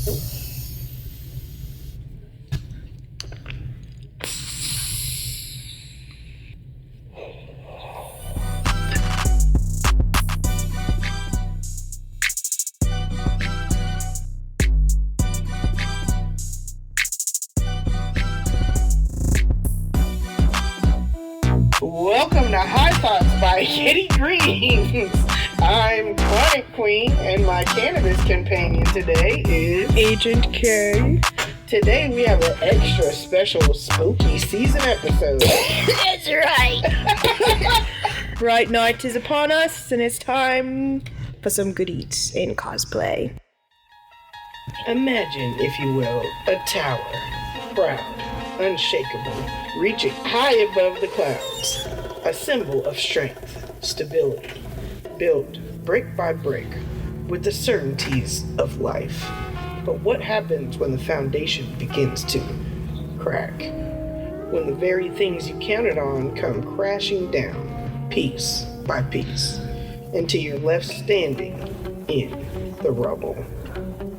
Welcome to High Thoughts by Getty Greenz. I'm Chronic Queen, and my cannabis companion today is Agent K. Today we have an extra special spooky season episode. That's right. Bright night is upon us, and it's time for some good eats and cosplay. Imagine, if you will, a tower, proud, unshakable, reaching high above the clouds, a symbol of strength, stability, built brick by brick with the certainties of life. But what happens when the foundation begins to crack? When the very things you counted on come crashing down, piece by piece, until you're left standing in the rubble.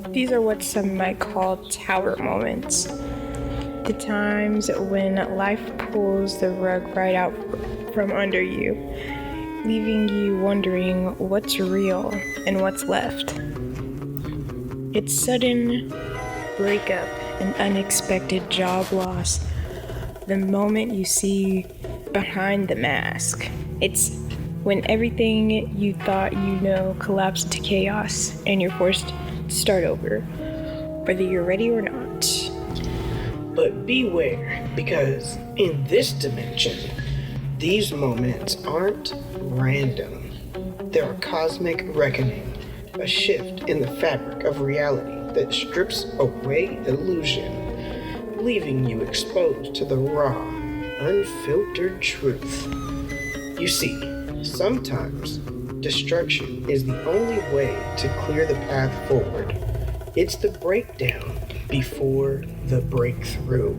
These are what some might call tower moments. The times when life pulls the rug right out from under you, leaving you wondering what's real and what's left. It's sudden breakup and unexpected job loss. The moment you see behind the mask. It's when everything you thought you know collapses into chaos and you're forced to start over, whether you're ready or not. But beware, because in this dimension, these moments aren't random. They're a cosmic reckoning, a shift in the fabric of reality that strips away illusion, leaving you exposed to the raw, unfiltered truth. You see, sometimes destruction is the only way to clear the path forward. It's the breakdown before the breakthrough.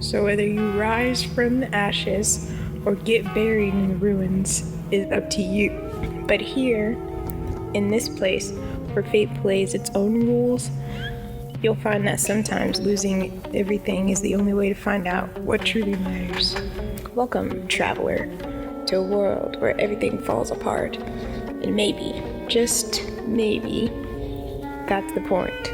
So whether you rise from the ashes or get buried in the ruins is up to you. But here, in this place where fate plays its own rules, you'll find that sometimes losing everything is the only way to find out what truly matters. Welcome, traveler, to a world where everything falls apart. And maybe, just maybe, that's the point.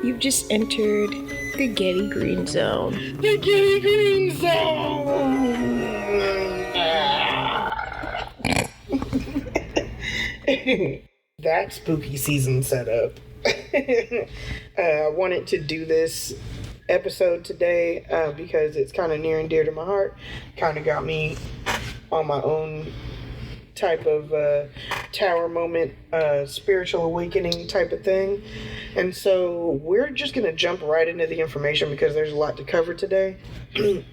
You've just entered the Getty Greenz Zone. The Getty Greenz Zone! That spooky season setup. I wanted to do this episode today because it's kind of near and dear to my heart. Kind of got me on my own type of tower moment, spiritual awakening type of thing. And so we're just going to jump right into the information because there's a lot to cover today.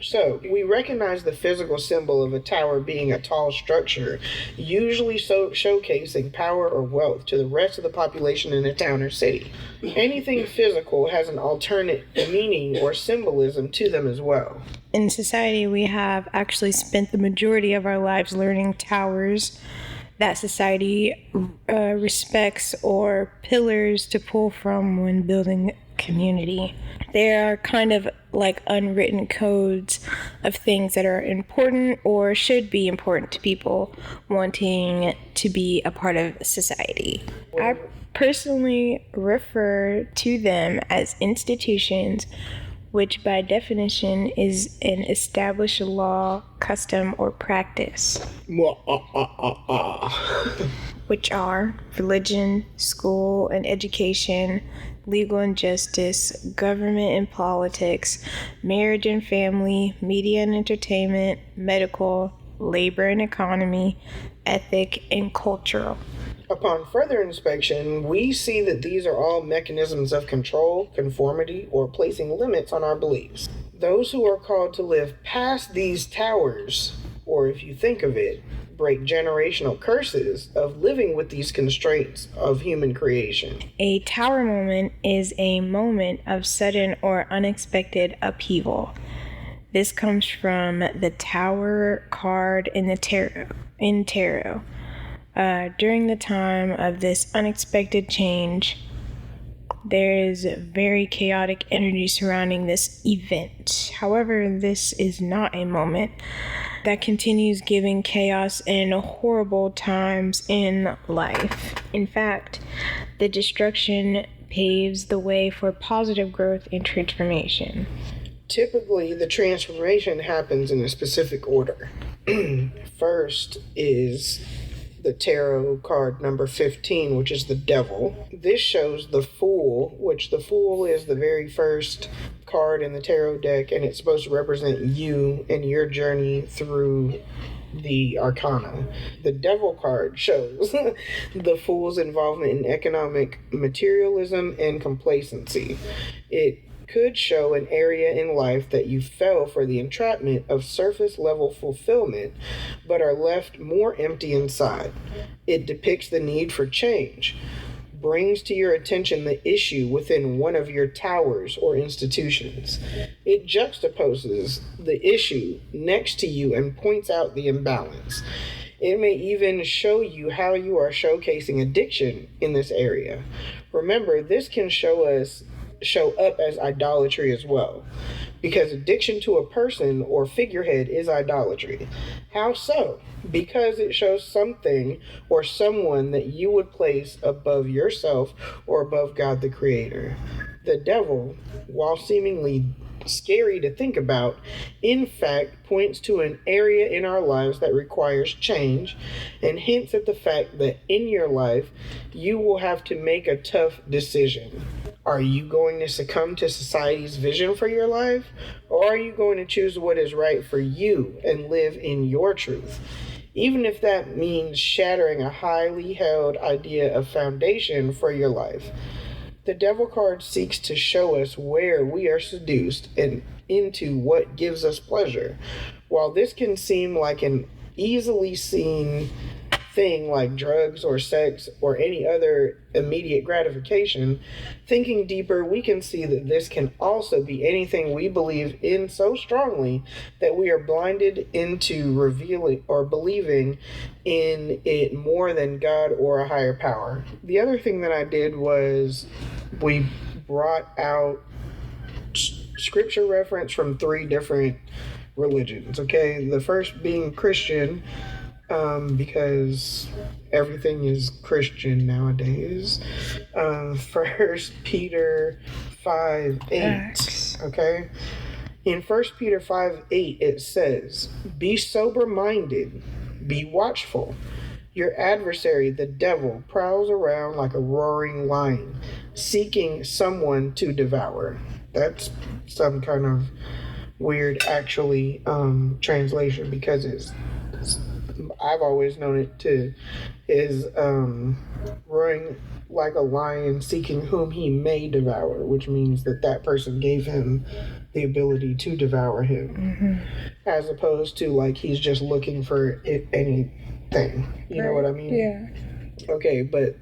So we recognize the physical symbol of a tower being a tall structure, usually showcasing power or wealth to the rest of the population in a town or city. Anything physical has an alternate meaning or symbolism to them as well. In society, we have actually spent the majority of our lives learning towers that society respects or pillars to pull from when building community. They are kind of like unwritten codes of things that are important or should be important to people wanting to be a part of society. I personally refer to them as institutions, which by definition is an established law, custom, or practice, which are religion, school and education, legal and justice, government and politics, marriage and family, media and entertainment, medical, labor and economy, ethic, and cultural. Upon further inspection, we see that these are all mechanisms of control, conformity, or placing limits on our beliefs. Those who are called to live past these towers, or if you think of it, break generational curses of living with these constraints of human creation. A tower moment is a moment of sudden or unexpected upheaval. This comes from the Tower card in the tarot. During the time of this unexpected change, there is very chaotic energy surrounding this event. However, this is not a moment that continues giving chaos and horrible times in life. In fact, the destruction paves the way for positive growth and transformation. Typically, the transformation happens in a specific order. First is the tarot card number 15, which is the devil. This shows the fool, which the fool is the very first card in the tarot deck, and it's supposed to represent you and your journey through the arcana. The devil card shows the fool's involvement in economic materialism and complacency. It could show an area in life that you fell for the entrapment of surface level fulfillment but are left more empty inside. It depicts the need for change, brings to your attention the issue within one of your towers or institutions. It juxtaposes the issue next to you and points out the imbalance. It may even show you how you are showcasing addiction in this area. Remember, this can show up as idolatry as well, because addiction to a person or figurehead is idolatry. How so? Because it shows something or someone that you would place above yourself or above God the Creator. The devil, while seemingly scary to think about, in fact points to an area in our lives that requires change and hints at the fact that in your life you will have to make a tough decision. Are you going to succumb to society's vision for your life, or are you going to choose what is right for you and live in your truth? Even if that means shattering a highly held idea of foundation for your life. The devil card seeks to show us where we are seduced and into what gives us pleasure. While this can seem like an easily seen thing like drugs or sex or any other immediate gratification, thinking deeper, we can see that this can also be anything we believe in so strongly that we are blinded into revealing or believing in it more than God or a higher power. The other thing that I did was we brought out scripture reference from 3 different religions. Okay, the first being Christian, because everything is Christian nowadays. First Peter 5:8. Okay, in First Peter 5:8 it says, "Be sober-minded, be watchful. Your adversary, the devil, prowls around like a roaring lion, seeking someone to devour." That's some kind of weird, actually, translation, because I've always known it to is roaring like a lion, seeking whom he may devour, which means that person gave him the ability to devour him, as opposed to like he's just looking for anything. You know what I mean? Yeah. Okay, but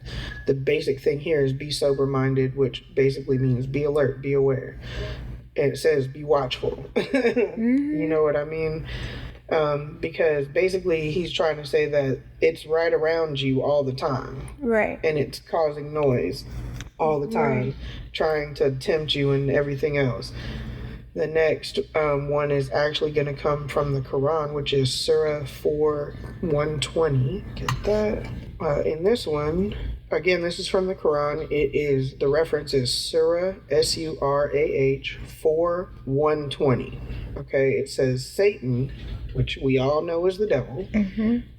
the basic thing here is be sober-minded, which basically means be alert, be aware. And it says be watchful. You know what I mean? Because basically he's trying to say that it's right around you all the time. Right. And it's causing noise all the time, trying to tempt you and everything else. The next one is actually going to come from the Quran, which is Surah 4:120. Get that? In this one, again, this is from the Quran. The reference is Surah, Surah 4:120. Okay, it says Satan, which we all know is the devil,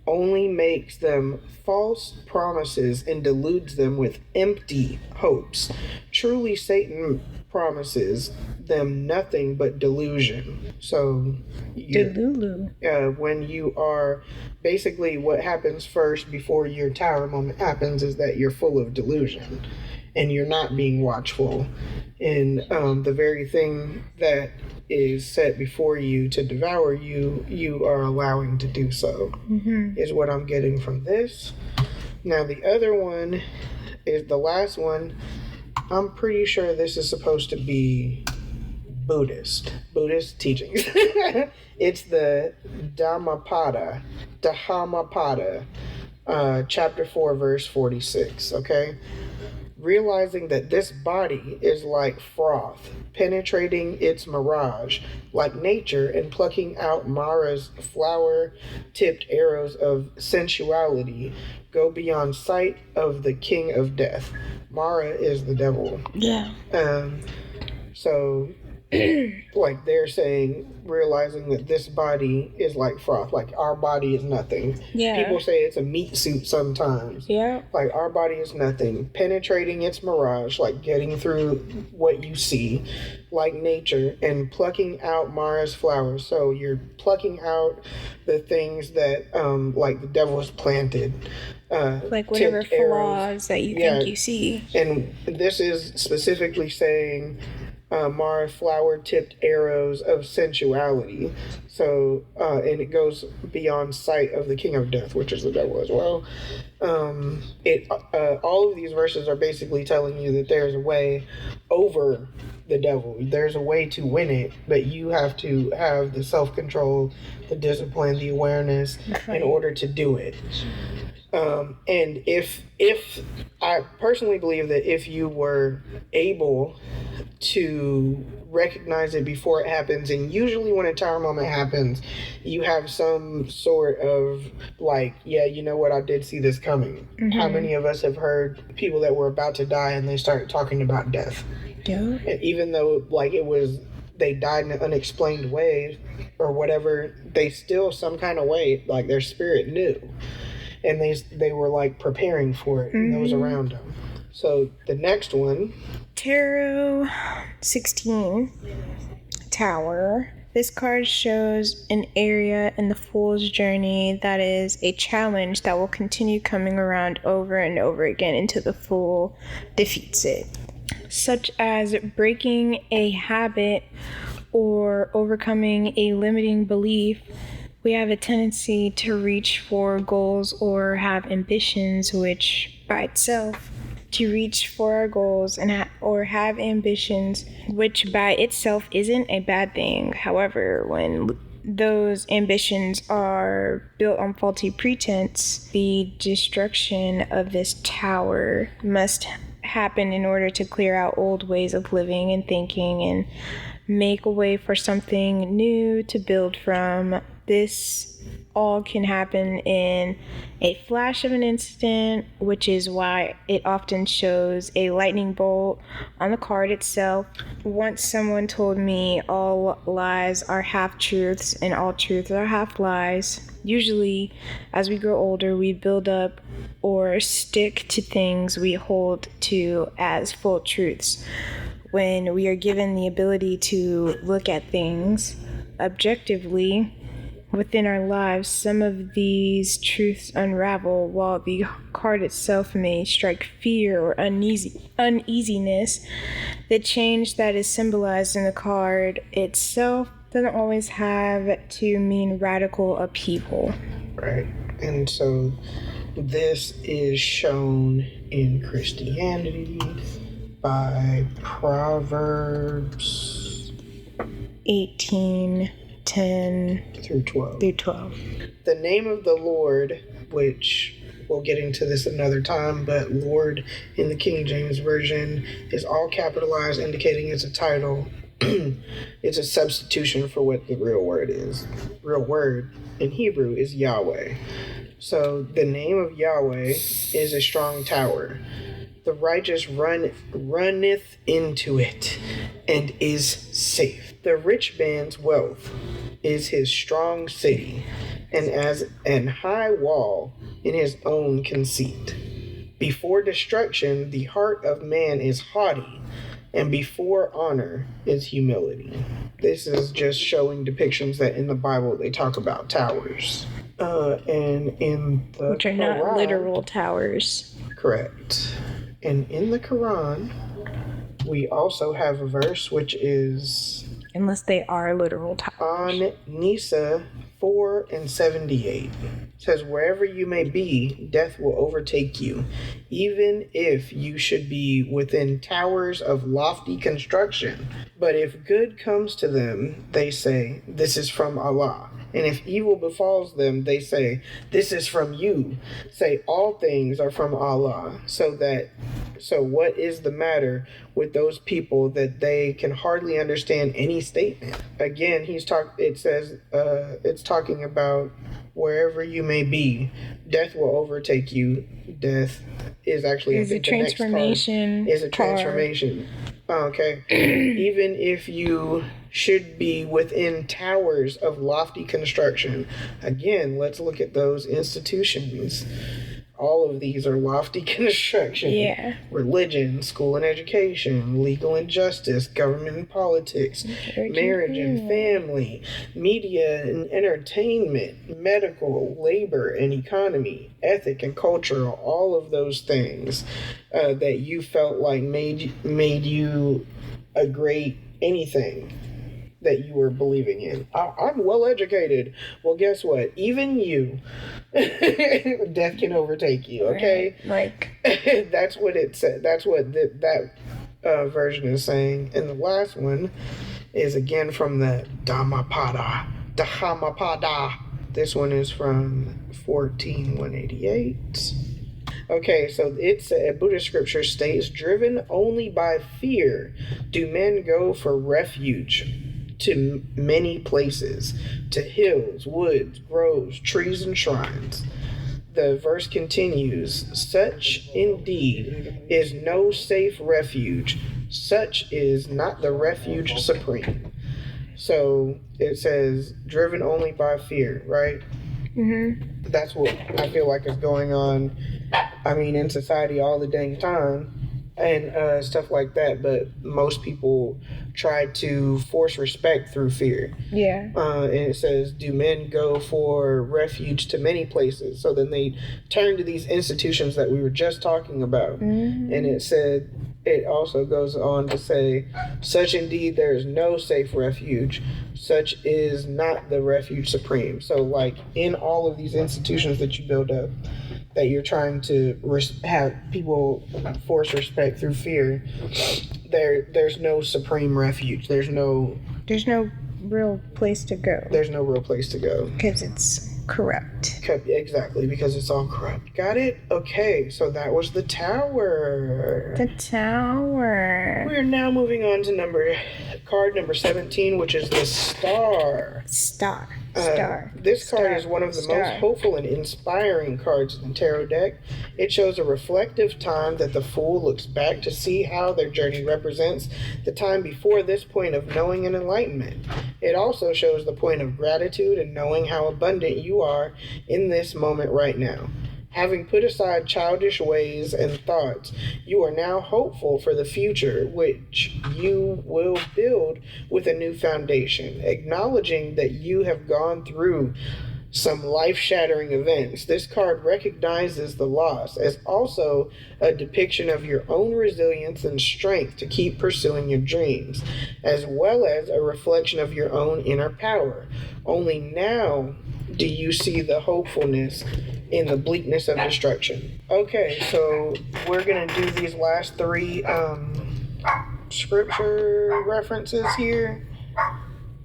only makes them false promises and deludes them with empty hopes. Truly, Satan promises them nothing but delusion. So, when you are basically, what happens first before your tower moment happens is that you're full of delusion and you're not being watchful. And the very thing that is set before you to devour you, you are allowing to do so, is what I'm getting from this. Now, the other one is the last one. I'm pretty sure this is supposed to be Buddhist teachings. It's the Dhammapada, chapter 4, verse 46, okay? realizing that this body is like froth, penetrating its mirage, like nature, and plucking out Mara's flower-tipped arrows of sensuality, go beyond sight of the king of death. Mara is the devil. Yeah. So, like they're saying, realizing that this body is like froth, like our body is nothing. Yeah. People say it's a meat suit sometimes. Yeah. Like our body is nothing, penetrating its mirage, like getting through what you see, like nature, and plucking out Mara's flowers. So you're plucking out the things that, like the devil has planted. Like whatever tipped arrows. flaws that you think you see. And this is specifically saying Mara flower-tipped arrows of sensuality. So, and it goes beyond sight of the king of death, which is the devil as well. All of these verses are basically telling you that there's a way over the devil. There's a way to win it, but you have to have the self-control, the discipline, the awareness in order to do it. And if I personally believe that if you were able to recognize it before it happens, and usually when a tower moment happens, you have some sort of like, yeah, you know what, I did see this coming. Mm-hmm. How many of us have heard people that were about to die and they start talking about death? Yeah. And even though like they died in an unexplained way or whatever, they still some kind of way, like their spirit knew. And they were like preparing for it, and those around them. So the next one, Tarot 16, Tower. This card shows an area in the Fool's journey that is a challenge that will continue coming around over and over again until the Fool defeats it, such as breaking a habit or overcoming a limiting belief. We have a tendency to reach for goals or have ambitions, which by itself, to reach for our goals and or have ambitions, which by itself isn't a bad thing. However, when those ambitions are built on faulty pretense, the destruction of this tower must happen in order to clear out old ways of living and thinking and make a way for something new to build from. This all can happen in a flash of an instant, which is why it often shows a lightning bolt on the card itself. Once someone told me all lies are half-truths and all truths are half-lies. Usually, as we grow older, we build up or stick to things we hold to as full truths. When we are given the ability to look at things objectively, within our lives, some of these truths unravel, while the card itself may strike fear or uneasiness. The change that is symbolized in the card itself doesn't always have to mean radical upheaval. Right. And so this is shown in Christianity by Proverbs 18:10 through 12. The name of the Lord, which we'll get into this another time, but Lord in the King James Version is all capitalized, indicating it's a title. It's a substitution for what the real word is. Real word in Hebrew is Yahweh. So the name of Yahweh is a strong tower. The righteous runneth into it and is safe. The rich man's wealth is his strong city, and as an high wall in his own conceit. Before destruction, the heart of man is haughty, and before honor is humility. This is just showing depictions that in the Bible they talk about towers. And in the which are Quran, not literal towers. Correct. And in the Quran, we also have a verse which is... Unless they are literal towers. On Nisa 4:78. It says, wherever you may be, death will overtake you, even if you should be within towers of lofty construction. But if good comes to them, they say, this is from Allah. And if evil befalls them, they say, this is from you. Say, all things are from Allah, so that So what is the matter with those people that they can hardly understand any statement? Again, it's talking about wherever you may be, death will overtake you. Death is actually Is a transformation. Is a transformation. Okay. Even if you should be within towers of lofty construction. Again, let's look at those institutions. All of these are lofty construction. Yeah. Religion, school and education, legal and justice, government and politics, marriage and family, media and entertainment, medical, labor and economy, ethic and cultural, all of those things that you felt like made you a great anything that you were believing in. I'm well educated. Well, guess what? Even you, death can overtake you. Okay, right. Like that's what it said. That's what that version is saying. And the last one is again from the Dhammapada. This one is from 14188. Okay, so it's a Buddhist scripture states, driven only by fear, do men go for refuge to many places, to hills, woods, groves, trees, and shrines. The verse continues, such indeed is no safe refuge. Such is not the refuge supreme. So it says, driven only by fear, right? Mm-hmm. That's what I feel like is going on, in society all the dang time. And stuff like that, but most people try to force respect through fear. Yeah. And it says, do men go for refuge to many places? So then they turn to these institutions that we were just talking about. Mm-hmm. And it also goes on to say, such indeed there is no safe refuge. Such is not the refuge supreme. So like in all of these institutions that you build up, that you're trying to have people force respect through fear, there's no supreme refuge. There's no real place to go. There's no real place to go. Because it's corrupt. Exactly, because it's all corrupt. Got it? Okay, so that was the tower. The tower. We're now moving on to card number 17, which is the star. Star. This card is one of the most hopeful and inspiring cards in the tarot deck. It shows a reflective time that the fool looks back to see how their journey represents the time before this point of knowing and enlightenment. It also shows the point of gratitude and knowing how abundant you are in this moment right now. Having put aside childish ways and thoughts, you are now hopeful for the future, which you will build with a new foundation. Acknowledging that you have gone through some life-shattering events, this card recognizes the loss as also a depiction of your own resilience and strength to keep pursuing your dreams, as well as a reflection of your own inner power. Only now do you see the hopefulness in the bleakness of destruction. Okay, so we're going to do these last three scripture references here.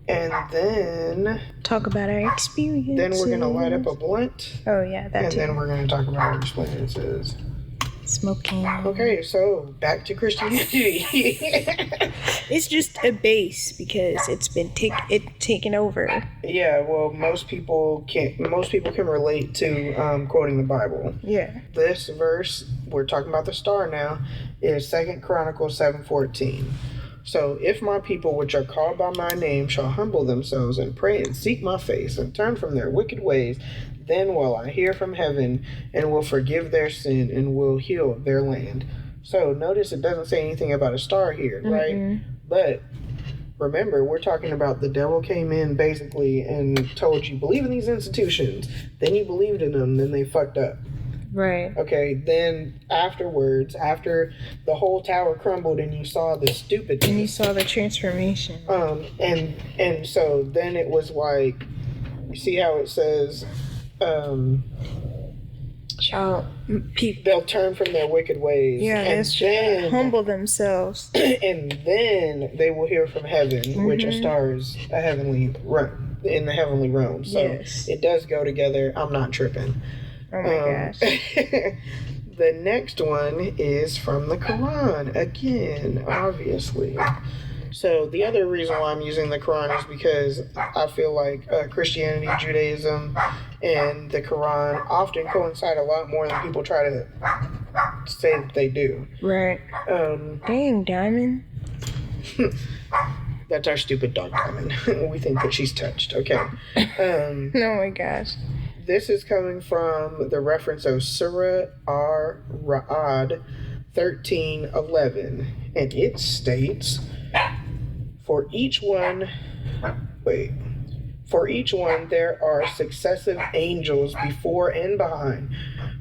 And then talk about our experiences. Then we're going to light up a blunt. Oh, yeah, that too. And then we're going to talk about our experiences. Smoking. Okay, so back to Christianity. It's just a base because it's been taken over. Yeah, well, most people can relate to quoting the Bible. Yeah. This verse, we're talking about the star now, is 2 Chronicles 7:14. So, if my people which are called by my name shall humble themselves and pray and seek my face and turn from their wicked ways, then will I hear from heaven and will forgive their sin and will heal their land. So notice it doesn't say anything about a star here, right? Mm-hmm. But remember, we're talking about the devil came in basically and told you, believe in these institutions. Then you believed in them, then they fucked up. Right. Okay, then afterwards, after the whole tower crumbled and you saw the stupid thing. And you saw the transformation. And so then it was like, you see how it says, they'll turn from their wicked ways. Yeah, and then humble themselves. And then they will hear from heaven, mm-hmm. which a star is a heavenly realm, in the heavenly realm. So yes. It does go together. I'm not tripping. Oh my gosh. the next one is from the Quran again, obviously. So the other reason why I'm using the Quran is because I feel like Christianity, Judaism, and the Quran often coincide a lot more than people try to say that they do. Right. Dang, Diamond. That's our stupid dog, Diamond. We think that she's touched. Okay. Oh my gosh. This is coming from the reference of Surah Ar-Ra'ad 13:11, and it states, For each one there are successive angels before and behind,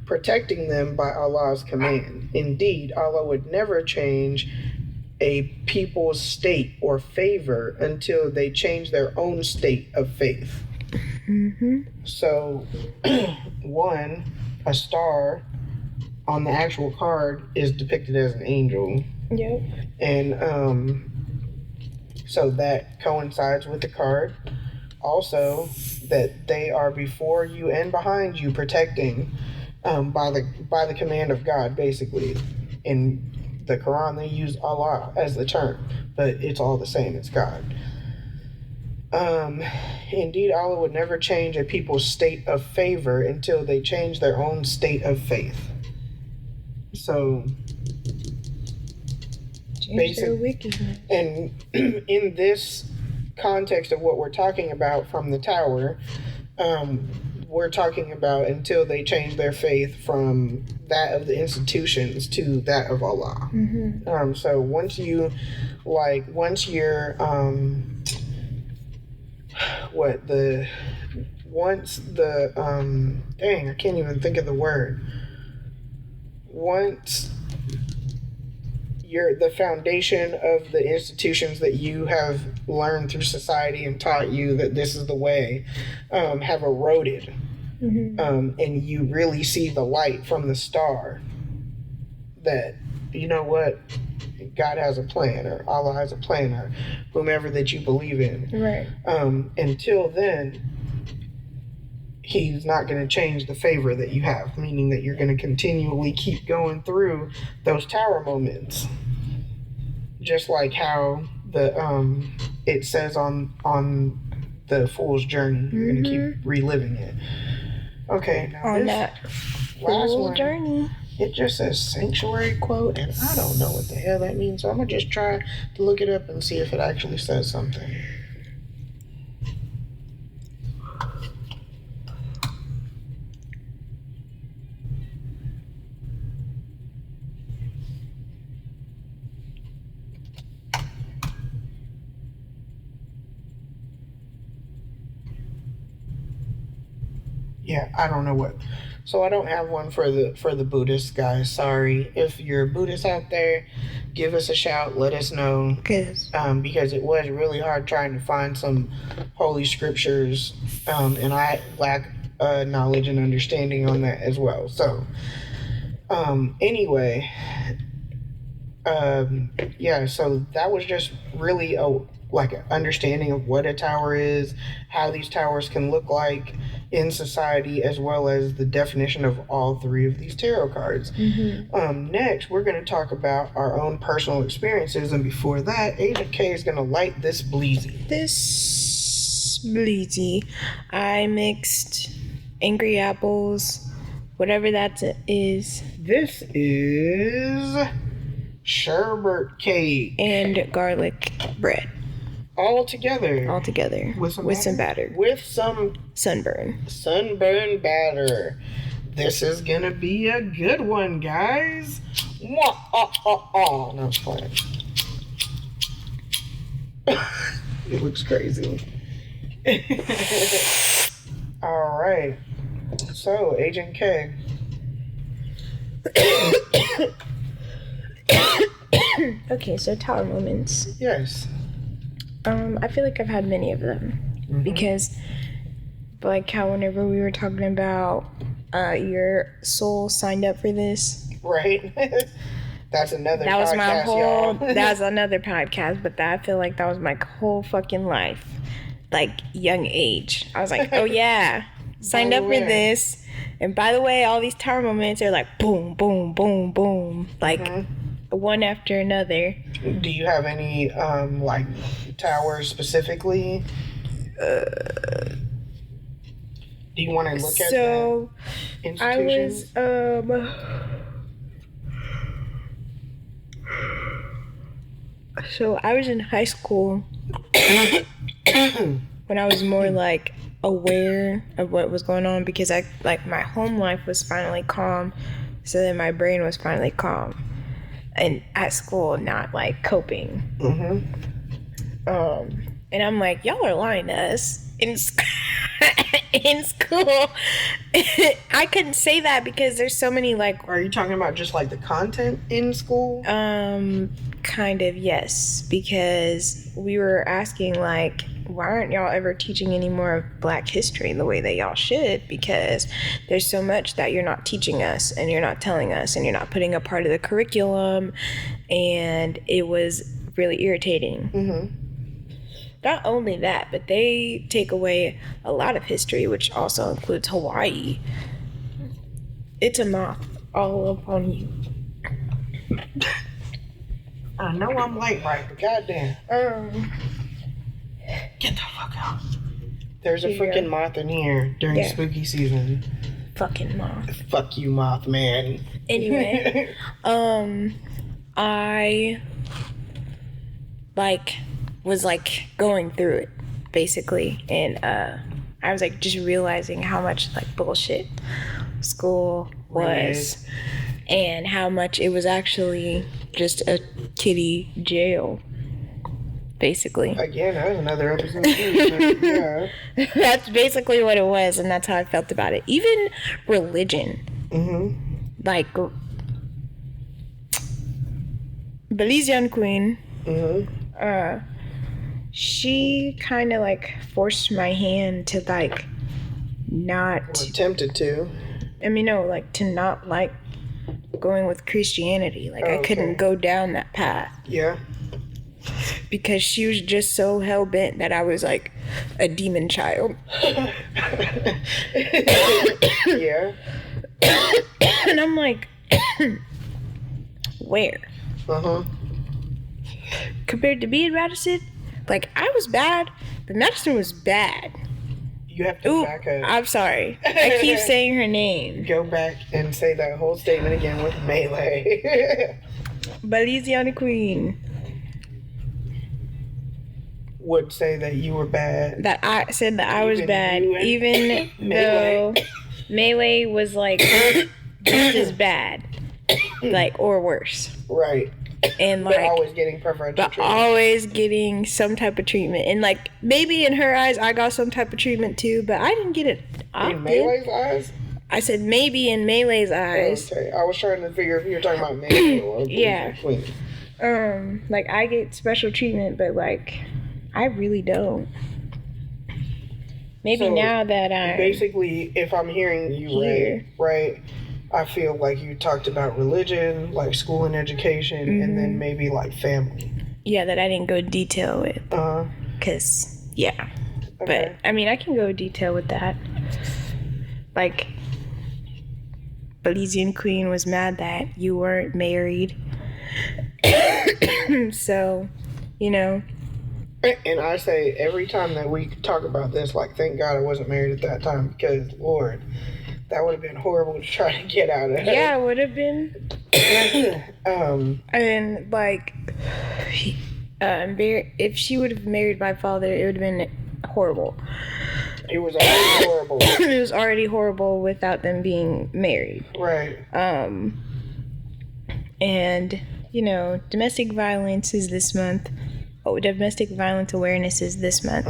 protecting them by Allah's command. Indeed, Allah would never change a people's state or favor until they change their own state of faith. Mm-hmm. So, a star on the actual card is depicted as an angel. Yep. And so that coincides with the card. Also, that they are before you and behind you, protecting by the command of God, basically. In the Quran, they use Allah as the term, but it's all the same. It's God. Indeed, Allah would never change a people's state of favor until they change their own state of faith. So, and in this context of what we're talking about from the tower, we're talking about until they change their faith from that of the institutions to that of Allah. Mm-hmm. So once you're I can't even think of the word. Once the foundation of the institutions that you have learned through society and taught you that this is the way, have eroded, mm-hmm. And you really see the light from the star, that, you know what, God has a plan, or Allah has a plan, or whomever that you believe in. Right. Until then, He's not going to change the favor that you have, meaning that you're going to continually keep going through those tower moments. Just like how it says on the Fool's Journey, you're going to keep reliving it. Okay, now on that last Fool's one, Journey, it just says sanctuary quote, and I don't know what the hell that means, so I'm going to just try to look it up and see if it actually says something. Yeah, I don't know what. So I don't have one for the Buddhists, guys. Sorry. If you're a Buddhist out there, give us a shout. Let us know. Because it was really hard trying to find some holy scriptures, and I lack knowledge and understanding on that as well. So, anyway, yeah. So that was just really an understanding of what a tower is, how these towers can look like in society, as well as the definition of all three of these tarot cards. Mm-hmm. Next, we're going to talk about our own personal experiences, and before that, Agent K is going to light this bleezy. I mixed angry apples, whatever that is. This is sherbet cake and garlic bread. All together. With some batter. With some sunburn batter. This is gonna be a good one, guys. No, it's fine. It looks crazy. All right. So, Agent K. Okay, so tower moments. Yes. I feel like I've had many of them, mm-hmm. because, like how whenever we were talking about your soul signed up for this, right? That's another. That was podcast, my whole. y'all. That was another podcast, but I feel like that was my whole fucking life, like young age. I was like, oh yeah, signed up for this, And by the way, all these tower moments are like boom, boom, boom, boom, like one after another. Do you have any like towers specifically? Do you want to look at that institutions? I was in high school when I was more like aware of what was going on, because I like my home life was finally calm, so then my brain was finally calm, and at school not like coping. And I'm like, y'all are lying to us in in school. I couldn't say that because there's so many like. Are you talking about just like the content in school? Kind of, yes, because we were asking like, why aren't y'all ever teaching any more of Black history the way that y'all should? Because there's so much that you're not teaching us and you're not telling us and you're not putting a part of the curriculum, and it was really irritating. Not only that, but they take away a lot of history, which also includes Hawaii. It's a moth all upon you. I know I'm late, right? But goddamn. Get the fuck out. There's a freaking moth in here during spooky season. Fucking moth. Fuck you, moth man. Anyway, I like was like going through it basically, and I was like just realizing how much like bullshit school was, and how much it was actually just a kiddie jail, basically. Again, that was another episode too. Yeah. That's basically what it was, and that's how I felt about it. Even religion. Like Belizean queen. She kind of like forced my hand to like not. Or attempted to. I mean, no, like to not like going with Christianity. Like I couldn't go down that path. Yeah. Because she was just so hell bent that I was like a demon child. Yeah. And I'm like, where? Compared to being Madison, like I was bad, but Madison was bad. You have to back up. I'm sorry. I keep saying her name. Go back and say that whole statement again with melee. Belizean queen would say that you were bad. That I said that I was bad, even though melee was like just as bad, like or worse. Right. And like, but always getting preferential treatment. Always getting some type of treatment, and like maybe in her eyes I got some type of treatment too, but I didn't get it. In Melee's eyes? I said maybe in Melee's eyes. Okay, I was trying to figure if you were talking about Melee or yeah. Queen. Like I get special treatment, but like I really don't. Maybe so now that I'm basically, if I'm hearing you right, I feel like you talked about religion, like school and education, and then maybe like family. Yeah, that I didn't go detail with. Cause yeah, but I mean I can go detail with that. Like, Belizean queen was mad that you weren't married, so you know. And I say every time that we talk about this, like, thank God I wasn't married at that time, because Lord, that would have been horrible to try to get out of. Yeah, it would have been. And like, if she would have married my father, it would have been horrible. It was already horrible. It was already horrible without them being married. Right. And you know, domestic violence is this month. Domestic violence awareness is this month,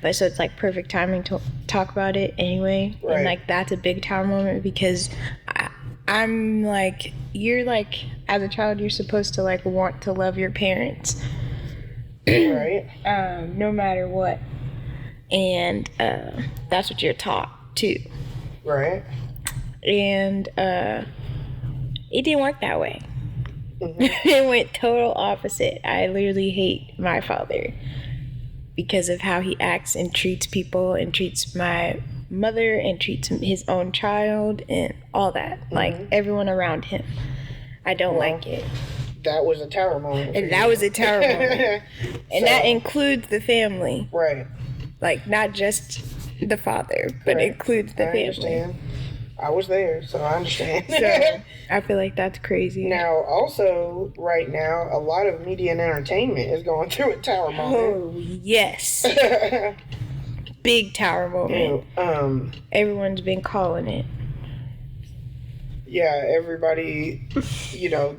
but so it's like perfect timing to talk about it anyway. Right. And like that's a big time moment because I'm like, you're like, as a child you're supposed to like want to love your parents, right? No matter what, and that's what you're taught too, right? And it didn't work that way. It went total opposite. I literally hate my father because of how he acts and treats people and treats my mother and treats his own child and all that. Like, everyone around him. I don't like it. That was a tower moment. And that was a tower moment. And that includes the family. Right. Like, not just the father, but includes the family. Understand. I was there, so I understand. So, I feel like that's crazy. Now, also, right now, a lot of media and entertainment is going through a tower moment. Oh, yes. Big tower moment. Everyone's been calling it. Yeah, everybody, you know,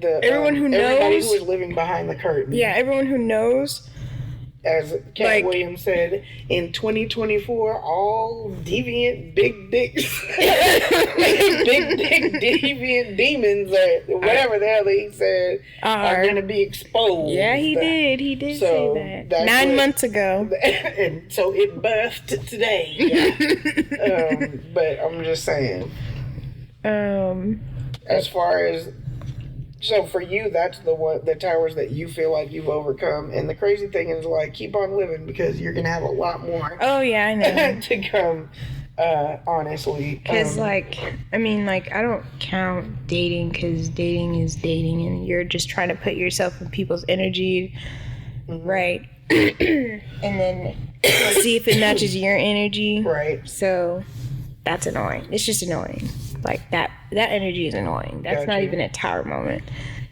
everyone who knows. Everybody who is living behind the curtain. Yeah, everyone who knows. As Cat Williams said, in 2024, all deviant big dicks, big dick deviant demons, or whatever the hell he said, are going to be exposed. Yeah, he did. He did say that. 9 months ago. And so it birthed today. Yeah. But I'm just saying. As far as... So for you, that's the towers that you feel like you've overcome. And the crazy thing is, like, keep on living, because you're going to have a lot more. Oh, yeah, I know. to come, honestly. Because, I don't count dating, because dating is dating, and you're just trying to put yourself in people's energy, right? And then see if it matches your energy. Right. So that's annoying. It's just annoying. Like, that energy is annoying. That's not even a tower moment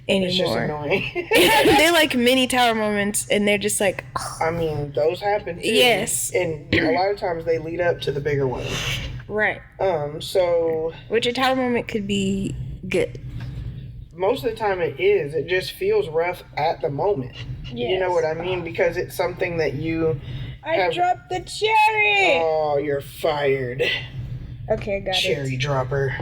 anymore. It's just annoying. They're like mini tower moments, and they're just like... I mean, those happen too. Yes. And a lot of times they lead up to the bigger one. Right. So... Which a tower moment could be good. Most of the time it is. It just feels rough at the moment. Yes. You know what I mean? Because it's something that you... I dropped the cherry! Oh, you're fired. Okay, got Cherry it. dropper.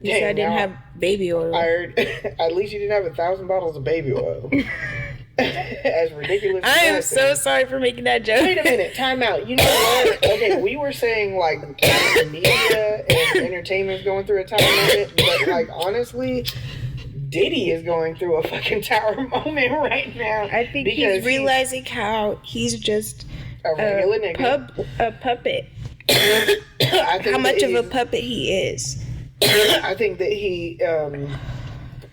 You said I didn't have baby oil. I heard, at least you didn't have 1,000 bottles of baby oil. As ridiculous as I am so sorry for making that joke. Wait a minute, time out. You know what? Okay, we were saying, like, media and entertainment is going through a tower moment, but, like, honestly, Diddy is going through a fucking tower moment right now. I think he's realizing how he's just... a regular nigga. A puppet. How much of a puppet he is. I think that he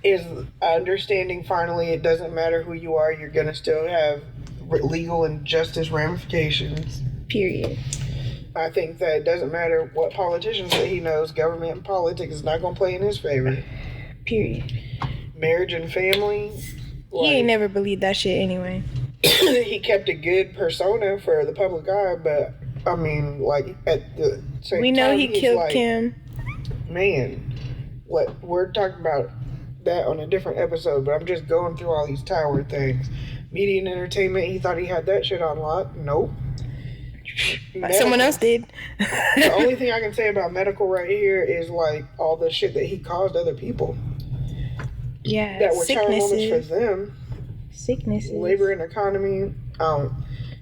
is understanding finally it doesn't matter who you are, you're going to still have legal and justice ramifications. Period. I think that it doesn't matter what politicians that he knows, government and politics is not going to play in his favor. Period. Marriage and family. He ain't never believed that shit anyway. He kept a good persona for the public eye, but I mean, like, at the same time, we know he killed Kim. Man, we're talking about that on a different episode, but I'm just going through all these tower things. Media and entertainment, he thought he had that shit on lock. Nope. Someone else did. The only thing I can say about medical right here is, like, all the shit that he caused other people. Yeah, that were tower moments for them. Sicknesses. Labor and economy.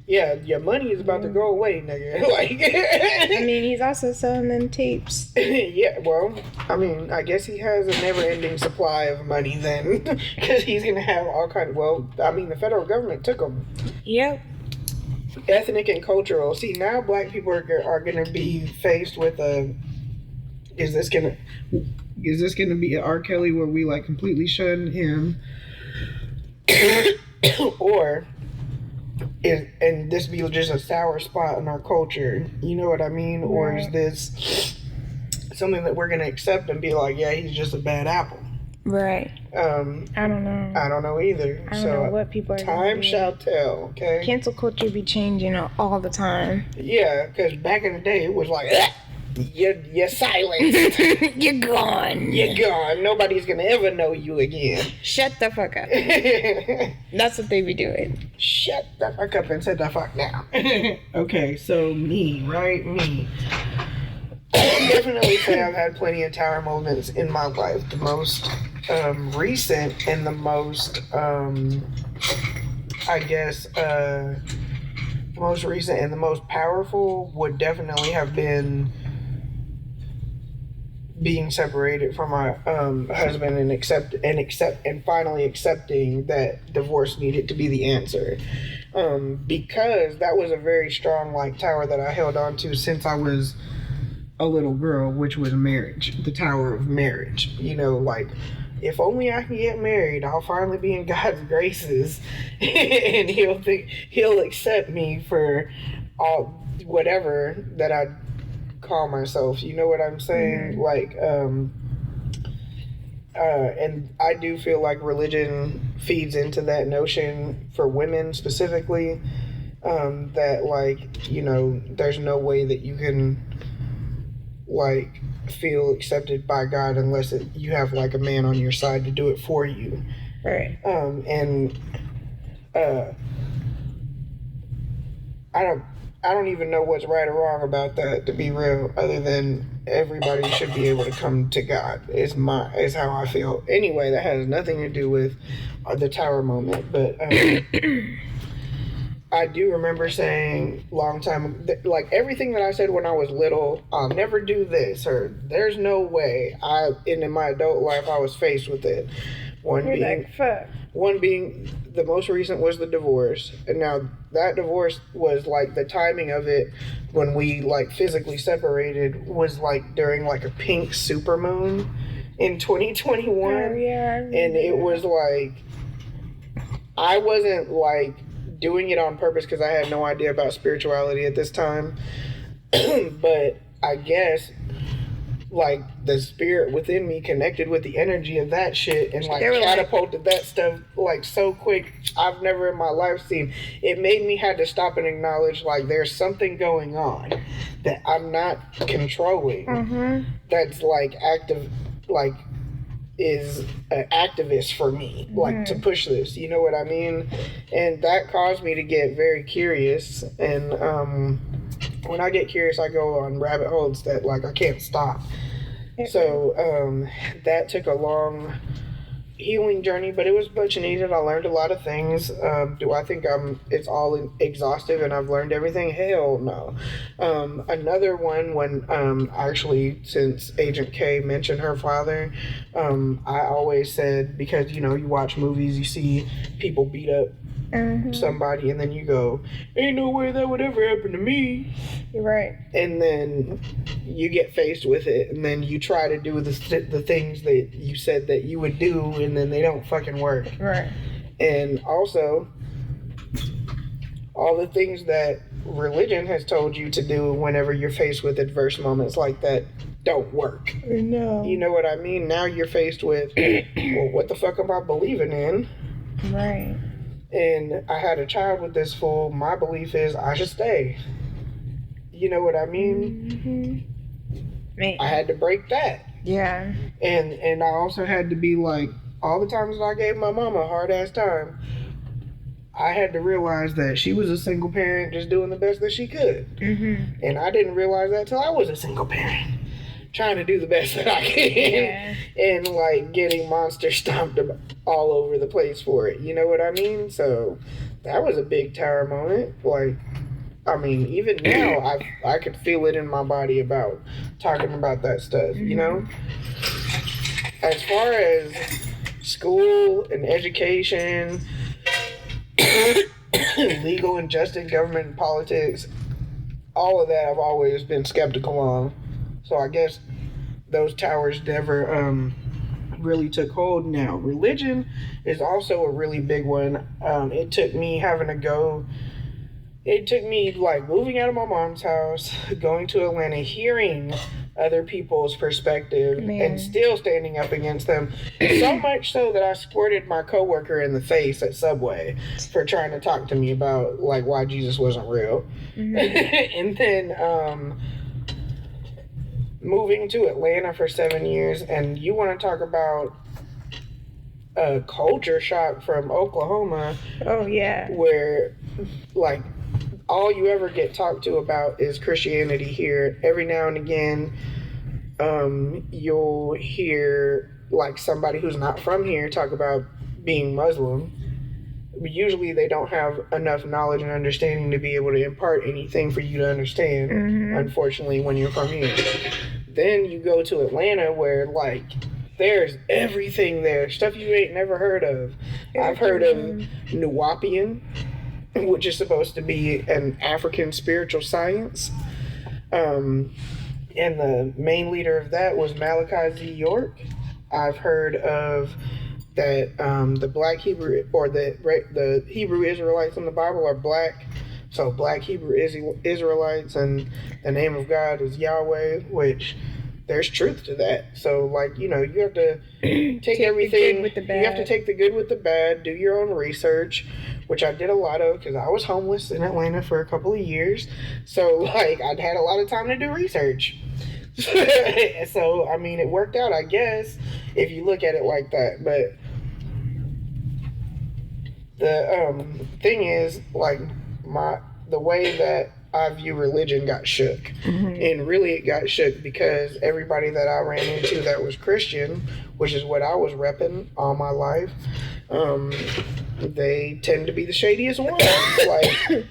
Yeah, your money is about to go away, nigga. Like, I mean, he's also selling them tapes. Yeah, well, I mean, I guess he has a never-ending supply of money then, because he's gonna have all kind of. Well, I mean, the federal government took them. Yep. Ethnic and cultural. See, now black people are gonna be faced with a. Is this gonna be an R. Kelly where we, like, completely shun him? Or and this be just a sour spot in our culture, you know what I mean? Right. Or is this something that we're gonna accept and be like, yeah, he's just a bad apple? Right. I don't know. I don't know either. I don't know what people are time shall tell. Okay. Cancel culture be changing all the time. Yeah, because back in the day it was like, you're silenced. You're gone. You're gone. Nobody's gonna ever know you again. Shut the fuck up. That's what they be doing. Shut the fuck up and sit the fuck down. Okay, so me. I definitely say I've had plenty of tower moments in my life. The most recent and the most, the most recent and the most powerful would definitely have been being separated from my husband and finally accepting that divorce needed to be the answer, because that was a very strong like tower that I held on to since I was a little girl, which was marriage, the tower of marriage. You know, like, if only I can get married, I'll finally be in God's graces, and he'll accept me for all whatever that I call myself. You know what I'm saying? Like, and I do feel like religion feeds into that notion for women specifically, that, like, you know, there's no way that you can, like, feel accepted by God unless you have, like, a man on your side to do it for you. Right. I don't even know what's right or wrong about that, to be real, other than everybody should be able to come to God, is how I feel. Anyway, that has nothing to do with the tower moment, but I do remember saying long time, like, everything that I said when I was little, I'll never do this, or there's no way. In my adult life, I was faced with it. One being the most recent was the divorce. And now that divorce was like, the timing of it when we like physically separated was like during like a pink supermoon in 2021. Oh, yeah. And it was like, I wasn't like doing it on purpose because I had no idea about spirituality at this time. But I guess like the spirit within me connected with the energy of that shit and like catapulted that stuff like so quick. I've never in my life seen it. Made me had to stop and acknowledge like there's something going on that I'm not controlling. That's like active, like is an activist for me, like to push this, you know what I mean? And that caused me to get very curious, and when I get curious I go on rabbit holes that like I can't stop. So that took a long healing journey, but it was much needed. I learned a lot of things. Do I think it's all exhaustive and I've learned everything? Hell no. Another one, when actually, since Agent K mentioned her father, I always said, because you know, you watch movies, you see people beat up somebody, and then you go, ain't no way that would ever happen to me. You're right. And then you get faced with it, and then you try to do the things that you said that you would do, and then they don't fucking work. Right. And also, all the things that religion has told you to do whenever you're faced with adverse moments like that don't work. No. You know what I mean? Now you're faced with, well, what the fuck am I believing in? Right. And I had a child with this fool. My belief is I should stay. You know what I mean? Man. I had to break that. Yeah. And I also had to be like, all the times that I gave my mama a hard ass time, I had to realize that she was a single parent just doing the best that she could. And I didn't realize that till I was a single parent, trying to do the best that I can, and like getting monster stomped all over the place for it. You know what I mean? So that was a big tower moment. Like, I mean, even now I could feel it in my body about talking about that stuff. You know, as far as school and education, legal and justice, government and politics, all of that I've always been skeptical on. So I guess those towers never really took hold. Now, religion is also a really big one. It took me like moving out of my mom's house, going to Atlanta, hearing other people's perspective, and still standing up against them. So much so that I squirted my coworker in the face at Subway for trying to talk to me about like why Jesus wasn't real. And then moving to Atlanta for 7 years, and you want to talk about a culture shock from Oklahoma. Oh yeah. Where like all you ever get talked to about is Christianity here. Every now and again, you'll hear like somebody who's not from here talk about being Muslim. Usually they don't have enough knowledge and understanding to be able to impart anything for you to understand, unfortunately, when you're from here. then you go to Atlanta where, like, there's everything there. Stuff you ain't never heard of. I've heard of Nuwapian, which is supposed to be an African spiritual science. And the main leader of that was Malachi Z. York. I've heard of that the black Hebrew, or the Hebrew Israelites in the Bible are black. So black Hebrew Israelites, and the name of God is Yahweh, which there's truth to that. So, like, you know, you have to take everything. The good with the bad. You have to take the good with the bad. Do your own research, which I did a lot of because I was homeless in Atlanta for a couple of years. So, like, I'd had a lot of time to do research. So, I mean, it worked out, I guess, if you look at it like that. But the thing is, like, the way that I view religion got shook. And really it got shook because everybody that I ran into that was Christian, which is what I was repping all my life, they tend to be the shadiest ones. Like,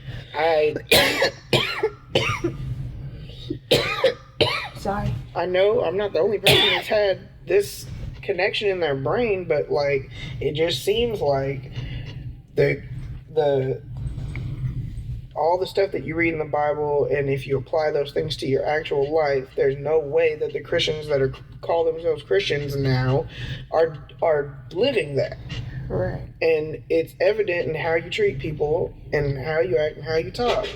Sorry. I know I'm not the only person that's had this connection in their brain, but, like, it just seems like the all the stuff that you read in the Bible, and if you apply those things to your actual life, there's no way that the Christians that call themselves Christians now are living that. Right. And it's evident in how you treat people and how you act and how you talk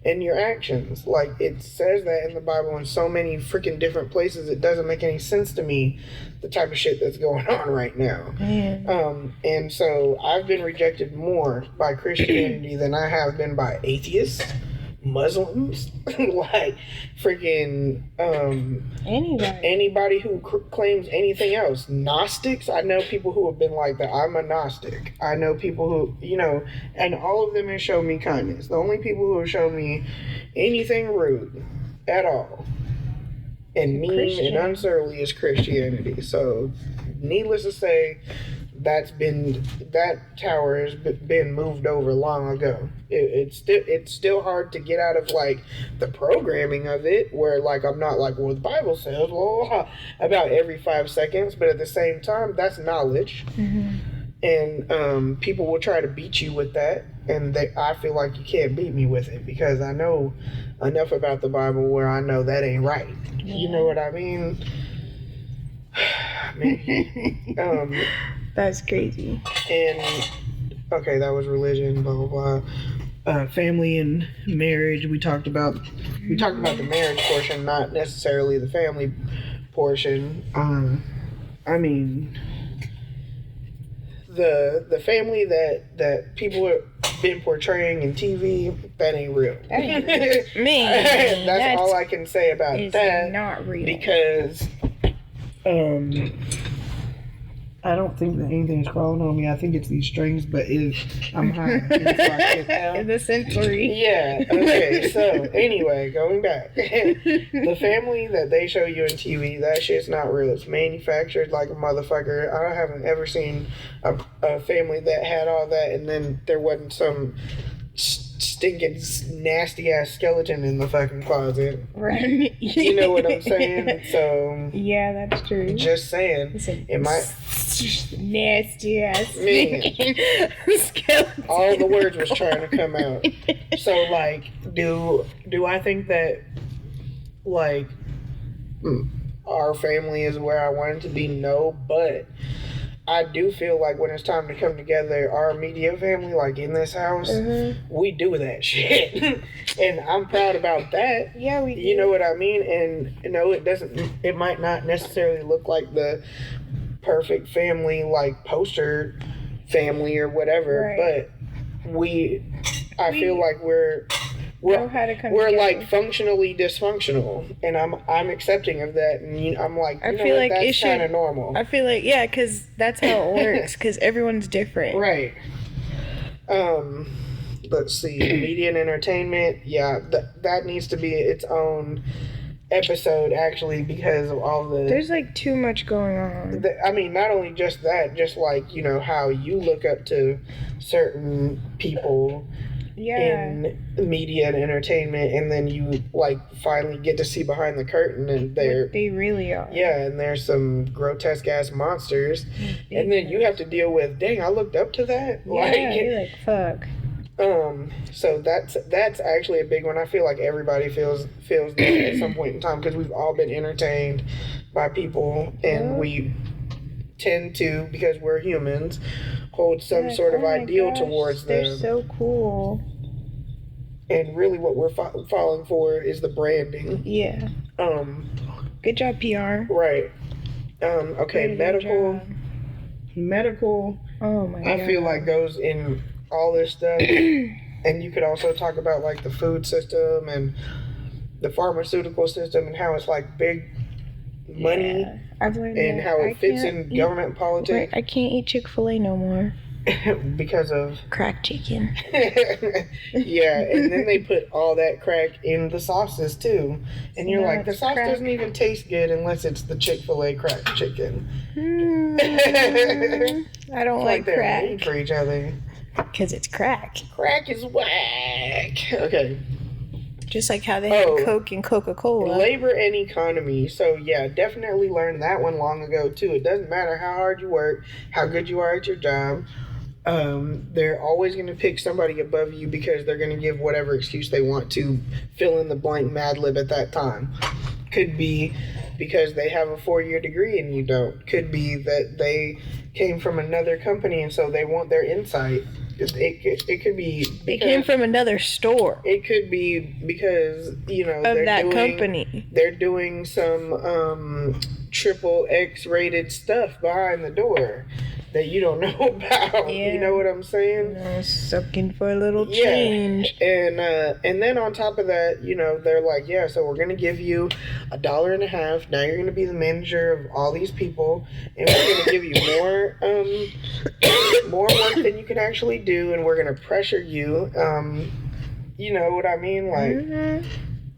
and your actions. Like, it says that in the Bible in so many freaking different places, it doesn't make any sense to me, the type of shit that's going on right now. And so I've been rejected more by Christianity than I have been by atheists, Muslims, like freaking anybody who claims anything else. Gnostics, I know people who have been like that. I'm a Gnostic. I know people who, you know, and all of them have shown me kindness. The only people who have shown me anything rude at all and mean and unsurly is Christianity. So, needless to say, that tower has been moved over long ago. It's still hard to get out of, like, the programming of it, where, like, I'm not like, well, the Bible says about every 5 seconds, but at the same time, that's knowledge. And people will try to beat you with that, and I feel like you can't beat me with it because I know enough about the Bible where I know that ain't right. You know what I mean? That's crazy. And okay, that was religion, blah blah blah. Family and marriage. We talked about the marriage portion, not necessarily the family portion. I mean, the family that people have been portraying in TV, that ain't real. That's all I can say about that. Not real. Because I don't think that anything's crawling on me. I think it's these strings, but I'm high. The sensory. Yeah. Okay. So anyway, going back, the family that they show you on TV, that shit's not real. It's manufactured like a motherfucker. I haven't ever seen a family that had all that, and then there wasn't some stinking nasty ass skeleton in the fucking closet. Right. You know what I'm saying? So yeah, that's true. Just saying, it might nasty ass skeleton. All the words was trying to come out. So, like, do I think that, like, our family is where I want it to be? No, but I do feel like when it's time to come together, our immediate family, like in this house, we do that shit. And I'm proud about that. Yeah, we do. You know what I mean? And, you know, it might not necessarily look like the perfect family, like poster family or whatever, right. But I feel like we're together. Like functionally dysfunctional, and I'm accepting of that, and I'm like, I feel like that's kind of normal. I feel like, yeah, because that's how it works, because everyone's different. Right. Let's see, media and entertainment, yeah, that needs to be its own episode, actually, because of all there's like too much going on. I mean, not only just that, just like, you know, how you look up to certain people in media and entertainment, and then you like finally get to see behind the curtain, and what they really are. Yeah, and there's some grotesque ass monsters, and then you have to deal with, dang, I looked up to that. Yeah, you're like, fuck. So that's actually a big one. I feel like everybody feels that at some point in time, because we've all been entertained by people, and we tend to, because we're humans, hold some sort of ideal towards them. They're so cool. And really what we're falling for is the branding. Yeah. Good job, PR. Right. Okay, medical, oh my God. I feel like goes in all this stuff. And you could also talk about like the food system and the pharmaceutical system, and how it's like big money. Yeah. I've learned and how it fits in government politics. I can't eat Chick-fil-A no more. Because of crack chicken. Yeah, and then they put all that crack in the sauces too. And you're like, the sauce doesn't even taste good unless it's the Chick-fil-A crack chicken. I don't like they're crack. made for each other. Because it's crack. Crack is whack. Okay. Just like how they have Coke and Coca-Cola. Labor and economy. So, yeah, definitely learned that one long ago, too. It doesn't matter how hard you work, how good you are at your job. They're always going to pick somebody above you because they're going to give whatever excuse they want to fill in the blank Mad Lib at that time. Could be because they have a 4-year degree and you don't. Could be that they came from another company and so they want their insight. It could be because they came from another store. It could be because, you know, of that company. They're doing some triple X rated stuff behind the door that you don't know about. Yeah. You know what I'm saying? Sucking for a little change. And then on top of that, you know, they're like, yeah, so we're gonna give you $1.50. Now you're gonna be the manager of all these people, and we're gonna give you more work than you can actually do, and we're gonna pressure you. You know what I mean? Like,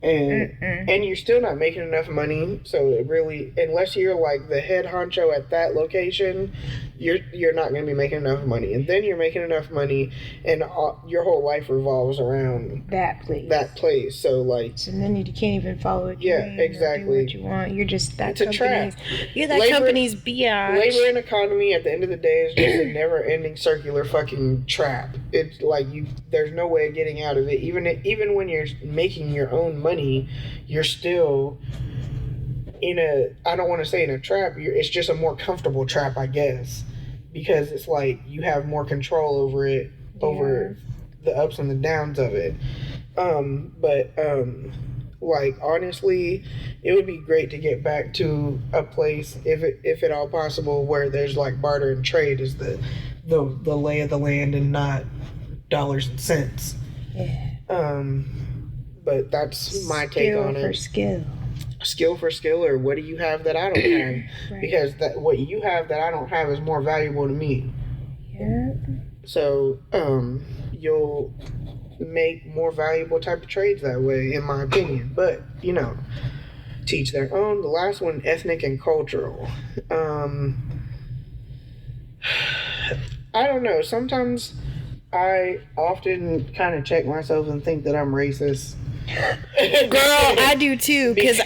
and you're still not making enough money, so it really, unless you're like the head honcho at that location, you're not going to be making enough money. And then you're making enough money, and your whole life revolves around that place. So like, and then you can't even follow it. Yeah, exactly. Do what you want. You're just that. It's a trap. You're that company's biatch. Labor and economy at the end of the day is just a never-ending circular fucking trap. It's like there's no way of getting out of it. Even when you're making your own money, you're still in I don't want to say in a trap, it's just a more comfortable trap, I guess, because it's like you have more control over it, over the ups and the downs of it. Like, honestly, it would be great to get back to a place, if at all possible, where there's like barter and trade is the lay of the land and not dollars and cents. Yeah. But that's my take on it. Skill for skill, or what do you have that I don't have? Right. Because what you have that I don't have is more valuable to me. Yeah. So, you'll make more valuable type of trades that way, in my opinion. But, you know, teach their own. The last one, ethnic and cultural. I don't know. Sometimes I often kind of check myself and think that I'm racist. Girl, I do too, because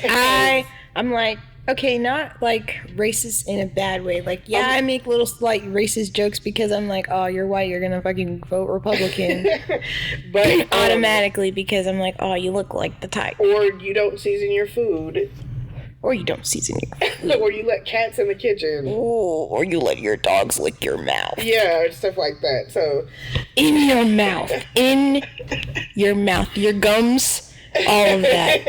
I'm like, okay, not like racist in a bad way. Like, yeah, I make little like racist jokes because I'm like, oh, you're white, you're gonna fucking vote Republican. But automatically, because I'm like, oh, you look like the type. Or you don't season your food. Or you don't season your food. Or you let cats in the kitchen. Ooh, or you let your dogs lick your mouth. Yeah, stuff like that. So in your mouth. In your mouth. Your gums. All of that.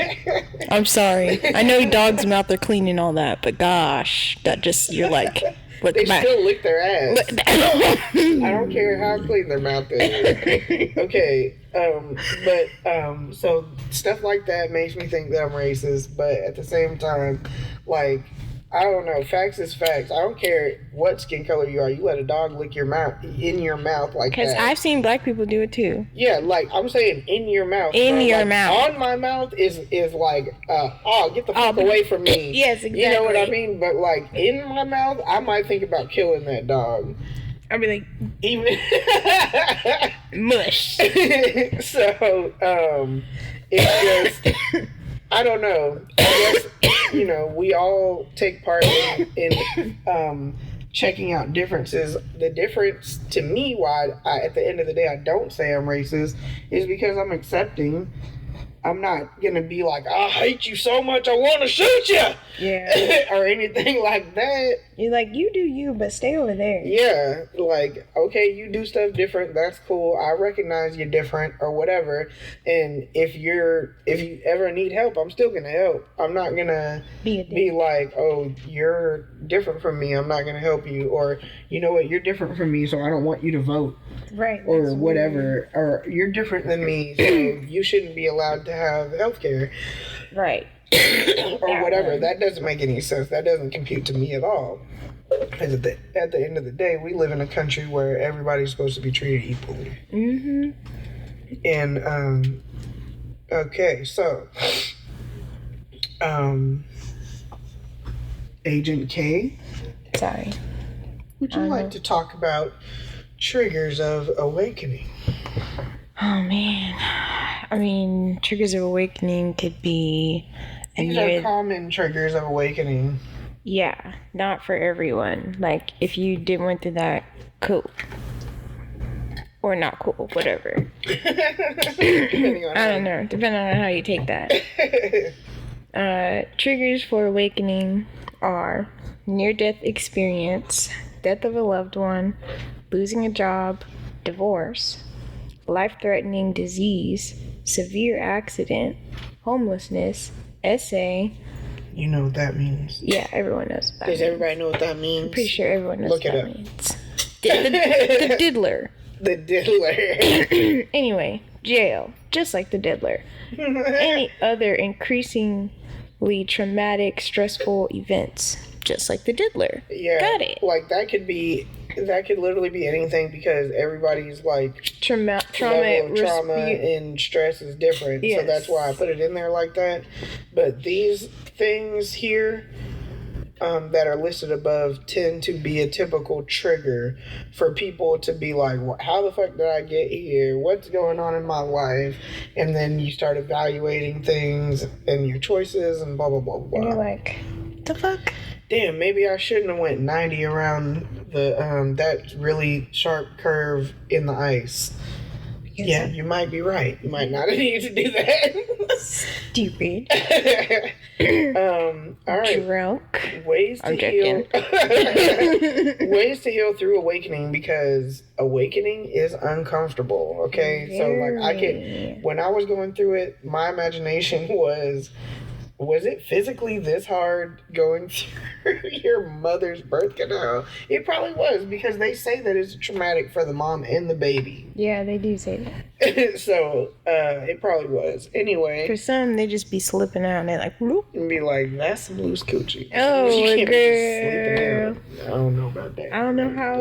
I'm sorry. I know dogs' mouth are clean and all that, but gosh, that just, you're like, look, they still lick their ass. I don't care how clean their mouth is. Okay, so stuff like that makes me think that I'm racist, but at the same time, like, I don't know. Facts is facts. I don't care what skin color you are. You let a dog lick your mouth, in your mouth like that. Because I've seen black people do it too. Yeah, like, I'm saying in your mouth. In your mouth. On my mouth is like, get the fuck away from me. Yes, exactly. You know what I mean? But like, in my mouth, I might think about killing that dog. I'll be like, even mush. So, it's just, I don't know. I guess, we all take part in checking out differences. The difference to me, why at the end of the day I don't say I'm racist, is because I'm accepting. I'm not gonna be like, I hate you so much, I want to shoot you. Yeah. Or anything like that. You're like, you do you, but stay over there. Yeah, like, okay, you do stuff different, that's cool. I recognize you're different or whatever. And if you ever need help, I'm still gonna help. I'm not gonna be like, oh, you're different from me, I'm not gonna help you. Or, you know what, you're different from me, so I don't want you to vote. Right. Or whatever. Or you're different than me, so you shouldn't be allowed to have health care. Right. Or whatever. That doesn't make any sense. That doesn't compute to me at all. Because at the end of the day, we live in a country where everybody's supposed to be treated equally. Mm-hmm. And, okay, so, Agent K. Sorry. Would you like to talk about triggers of awakening? Oh, man. I mean, triggers of awakening could be... These are common triggers of awakening. Yeah, not for everyone. Like, if you did went through that, cool. Or not cool, whatever. Depending on how you take that. Triggers for awakening are near-death experience, death of a loved one, losing a job, divorce, life-threatening disease, severe accident, homelessness, SA. You know what that means. Yeah, everyone knows what that means. Does everybody know what that means? I'm pretty sure everyone knows what that means. The diddler. The diddler. Anyway, jail, just like the diddler. Any other increasingly traumatic, stressful events, just like the diddler. Yeah. Got it. Like, that could literally be anything, because everybody's like trauma and stress is different. Yes. So that's why I put it in there like that. But these things here that are listed above tend to be a typical trigger for people to be like, well, how the fuck did I get here? What's going on in my life? And then you start evaluating things and your choices and blah, blah, blah, blah. And you're like, the fuck? Damn, maybe I shouldn't have went 90 around the that really sharp curve in the ice. Yeah, you might be right. You might not need to do that. Stupid. All right. Drunk. Ways to heal. Ways to heal through awakening, because awakening is uncomfortable. Okay, so when I was going through it, my imagination was it physically this hard going through your mother's birth canal? It probably was, because they say that it's traumatic for the mom and the baby. Yeah, they do say that. So, it probably was. Anyway. For some, they just be slipping out and they're like, whoop. And be like, that's some loose coochie. Oh, girl. I don't know about that. I don't know how.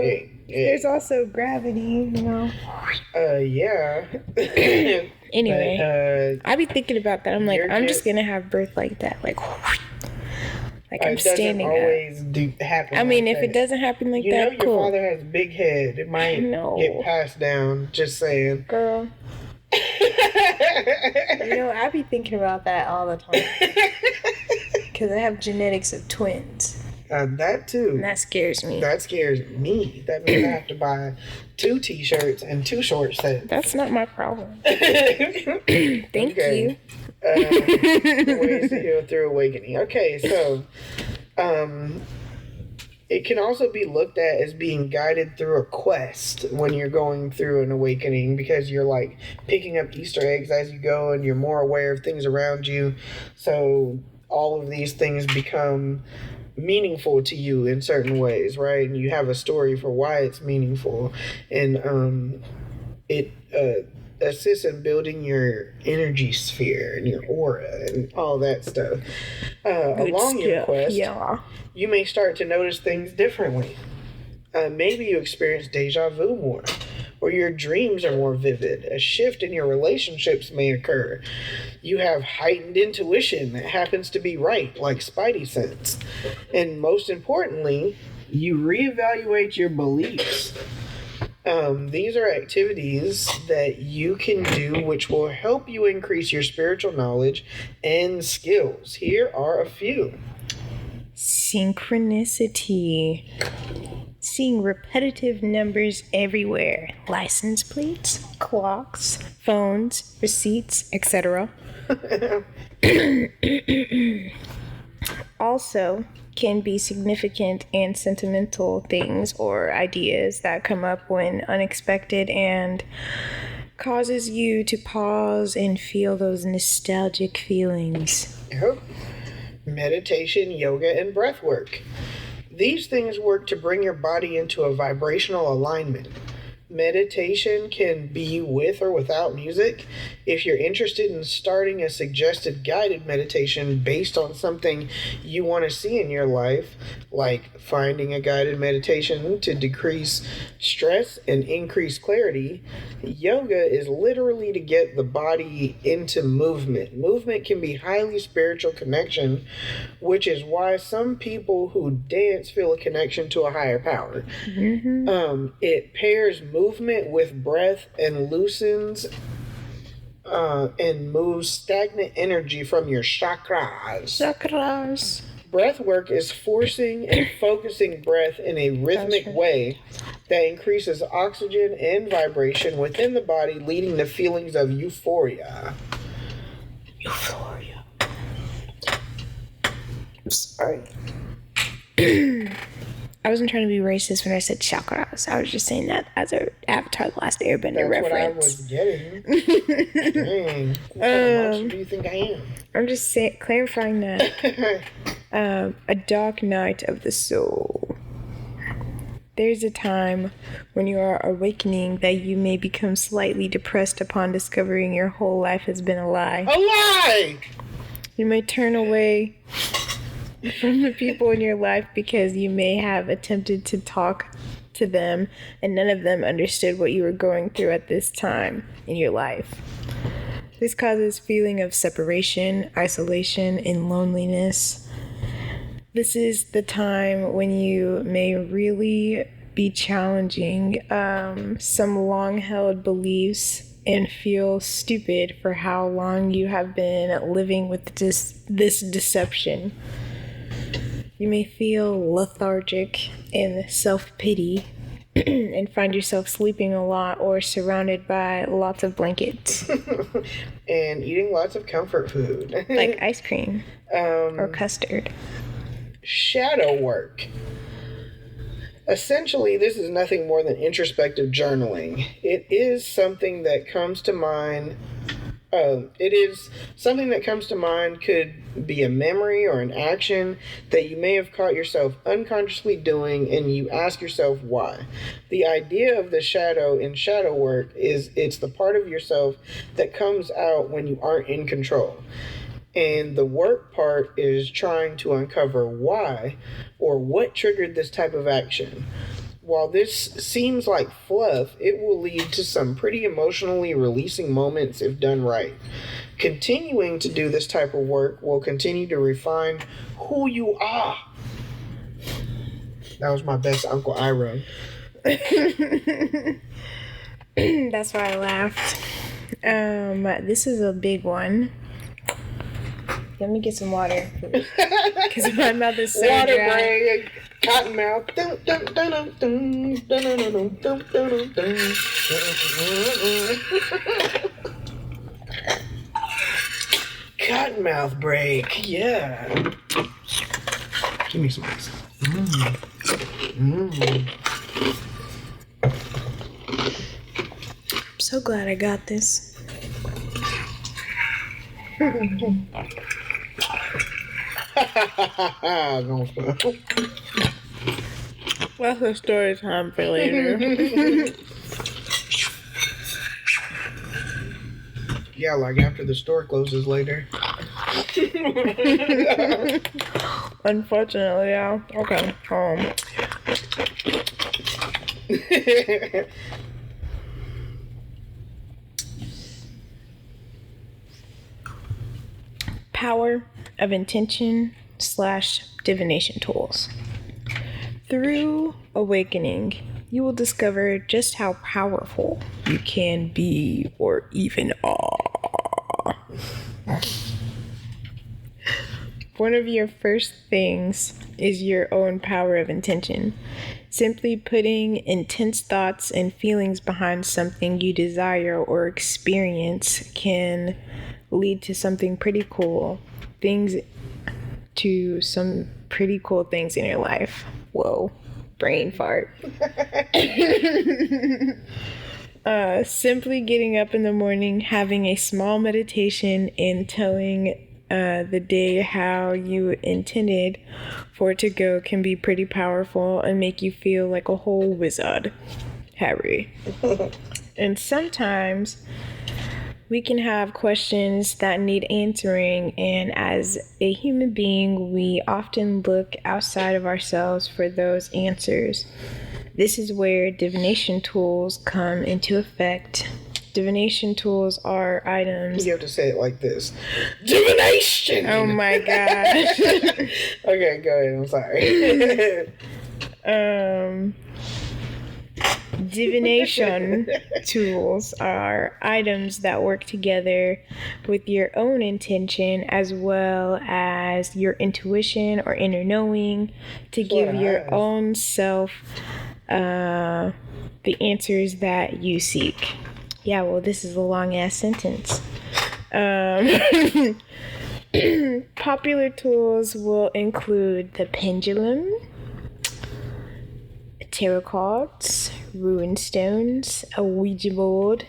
There's also gravity, you know. Yeah. Anyway, I be thinking about that. I'm like, I'm just gonna have birth like that, like I'm standing up. It doesn't always happen. I mean, if it doesn't happen like that, your father has a big head. It might get passed down. Just saying, girl. I be thinking about that all the time because I have genetics of twins. That too. And that scares me. That scares me. That means I have to buy 2 t-shirts and 2 short sets. That's not my problem. Thank you. Ways to heal through awakening. Okay, so it can also be looked at as being guided through a quest when you're going through an awakening, because you're like picking up Easter eggs as you go and you're more aware of things around you. So all of these things become meaningful to you in certain ways, right? And you have a story for why it's meaningful, and it assists in building your energy sphere and your aura and all that stuff. Along your quest, you may start to notice things differently. Maybe you experience deja vu more, or your dreams are more vivid. A shift in your relationships may occur. You have heightened intuition that happens to be right, like Spidey sense. And most importantly, you reevaluate your beliefs. These are activities that you can do which will help you increase your spiritual knowledge and skills. Here are a few. Synchronicity. Seeing repetitive numbers everywhere. License plates, clocks, phones, receipts, etc. Also, can be significant and sentimental things or ideas that come up when unexpected and causes you to pause and feel those nostalgic feelings. Yep. Meditation, yoga, and breath work. These things work to bring your body into a vibrational alignment. Meditation can be with or without music. If you're interested in starting a suggested guided meditation based on something you want to see in your life, like finding a guided meditation to decrease stress and increase clarity, yoga is literally to get the body into movement. Movement can be highly spiritual connection, which is why some people who dance feel a connection to a higher power. It pairs movement with breath and loosens and moves stagnant energy from your chakras. Breath work is forcing and focusing breath in a rhythmic way that increases oxygen and vibration within the body, leading to feelings of euphoria. I'm sorry. I wasn't trying to be racist when I said chakras. I was just saying that as a Avatar: The Last Airbender reference. That's what I was getting. Dang. What kind of monster do you think I am? I'm just clarifying that. A dark night of the soul. There's a time when you are awakening that you may become slightly depressed upon discovering your whole life has been a lie. A lie! You may turn away from the people in your life because you may have attempted to talk to them and none of them understood what you were going through at this time in your life. This causes feeling of separation, isolation, and loneliness. This is the time when you may really be challenging some long-held beliefs and feel stupid for how long you have been living with this deception. You may feel lethargic and self-pity and find yourself sleeping a lot or surrounded by lots of blankets. And eating lots of comfort food. Like ice cream or custard. Shadow work. Essentially, this is nothing more than introspective journaling. It is something that comes to mind. Could be a memory or an action that you may have caught yourself unconsciously doing, and you ask yourself why. The idea of the shadow in shadow work is it's the part of yourself that comes out when you aren't in control. And the work part is trying to uncover why or what triggered this type of action. While this seems like fluff, it will lead to some pretty emotionally releasing moments if done right. Continuing to do this type of work will continue to refine who you are. That was my best Uncle Iroh. That's why I laughed. This is a big one. Let me get some water. Because my mouth is so water dry. break. Cottonmouth. Cottonmouth break. Yeah. Give me some ice. I'm so glad I got this. That's a story time for later. Yeah, like after the store closes later. Unfortunately, yeah. Okay. Power of intention / divination tools. Through awakening, you will discover just how powerful you can be or even are. One of your first things is your own power of intention. Simply putting intense thoughts and feelings behind something you desire or experience can lead to something pretty cool. Some pretty cool things in your life. Whoa, brain fart. Simply getting up in the morning, having a small meditation, and telling the day how you intended for it to go can be pretty powerful and make you feel like a whole wizard, Harry. And sometimes we can have questions that need answering, and as a human being, we often look outside of ourselves for those answers. This is where divination tools come into effect. Divination tools are items. You have to say it like this. Divination! Oh my gosh. Okay, go ahead. I'm sorry. Divination tools are items that work together with your own intention as well as your intuition or inner knowing to give your own self the answers that you seek. Yeah, well, this is a long-ass sentence. Popular tools will include the pendulum, tarot cards, rune stones, a Ouija board,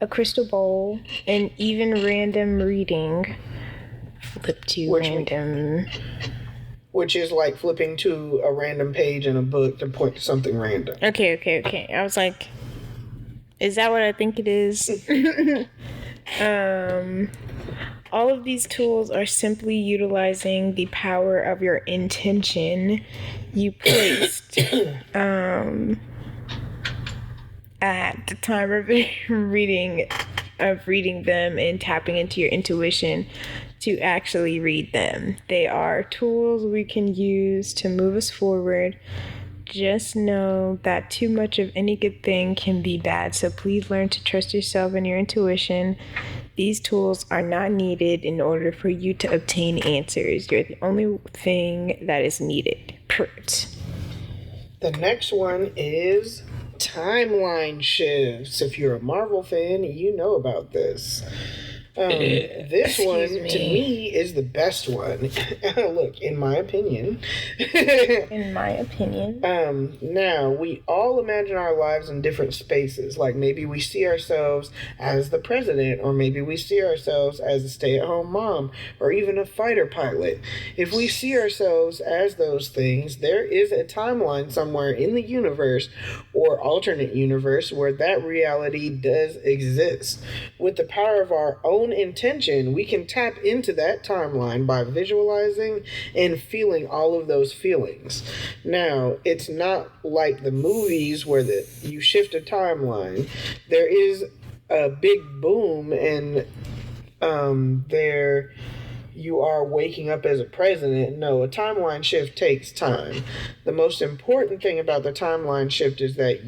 a crystal bowl, and even random reading. Flip to random. Which is like flipping to a random page in a book to point to something random. Okay. I was like, is that what I think it is? All of these tools are simply utilizing the power of your intention you placed at the time of reading them and tapping into your intuition to actually read them. They are tools we can use to move us forward. Just know that too much of any good thing can be bad, so please learn to trust yourself and your intuition. These tools are not needed in order for you to obtain answers. You're the only thing that is needed. Pert. The next one is timeline shifts. If you're a Marvel fan, you know about this. This one, to me, is the best one. Look, in my opinion. Now, we all imagine our lives in different spaces. Like, maybe we see ourselves as the president, or maybe we see ourselves as a stay-at-home mom, or even a fighter pilot. If we see ourselves as those things, there is a timeline somewhere in the universe, or alternate universe, where that reality does exist. With the power of our own intention, we can tap into that timeline by visualizing and feeling all of those feelings. Now, it's not like the movies where you shift a timeline. There is a big boom and there you are waking up as a president. No, a timeline shift takes time. The most important thing about the timeline shift is that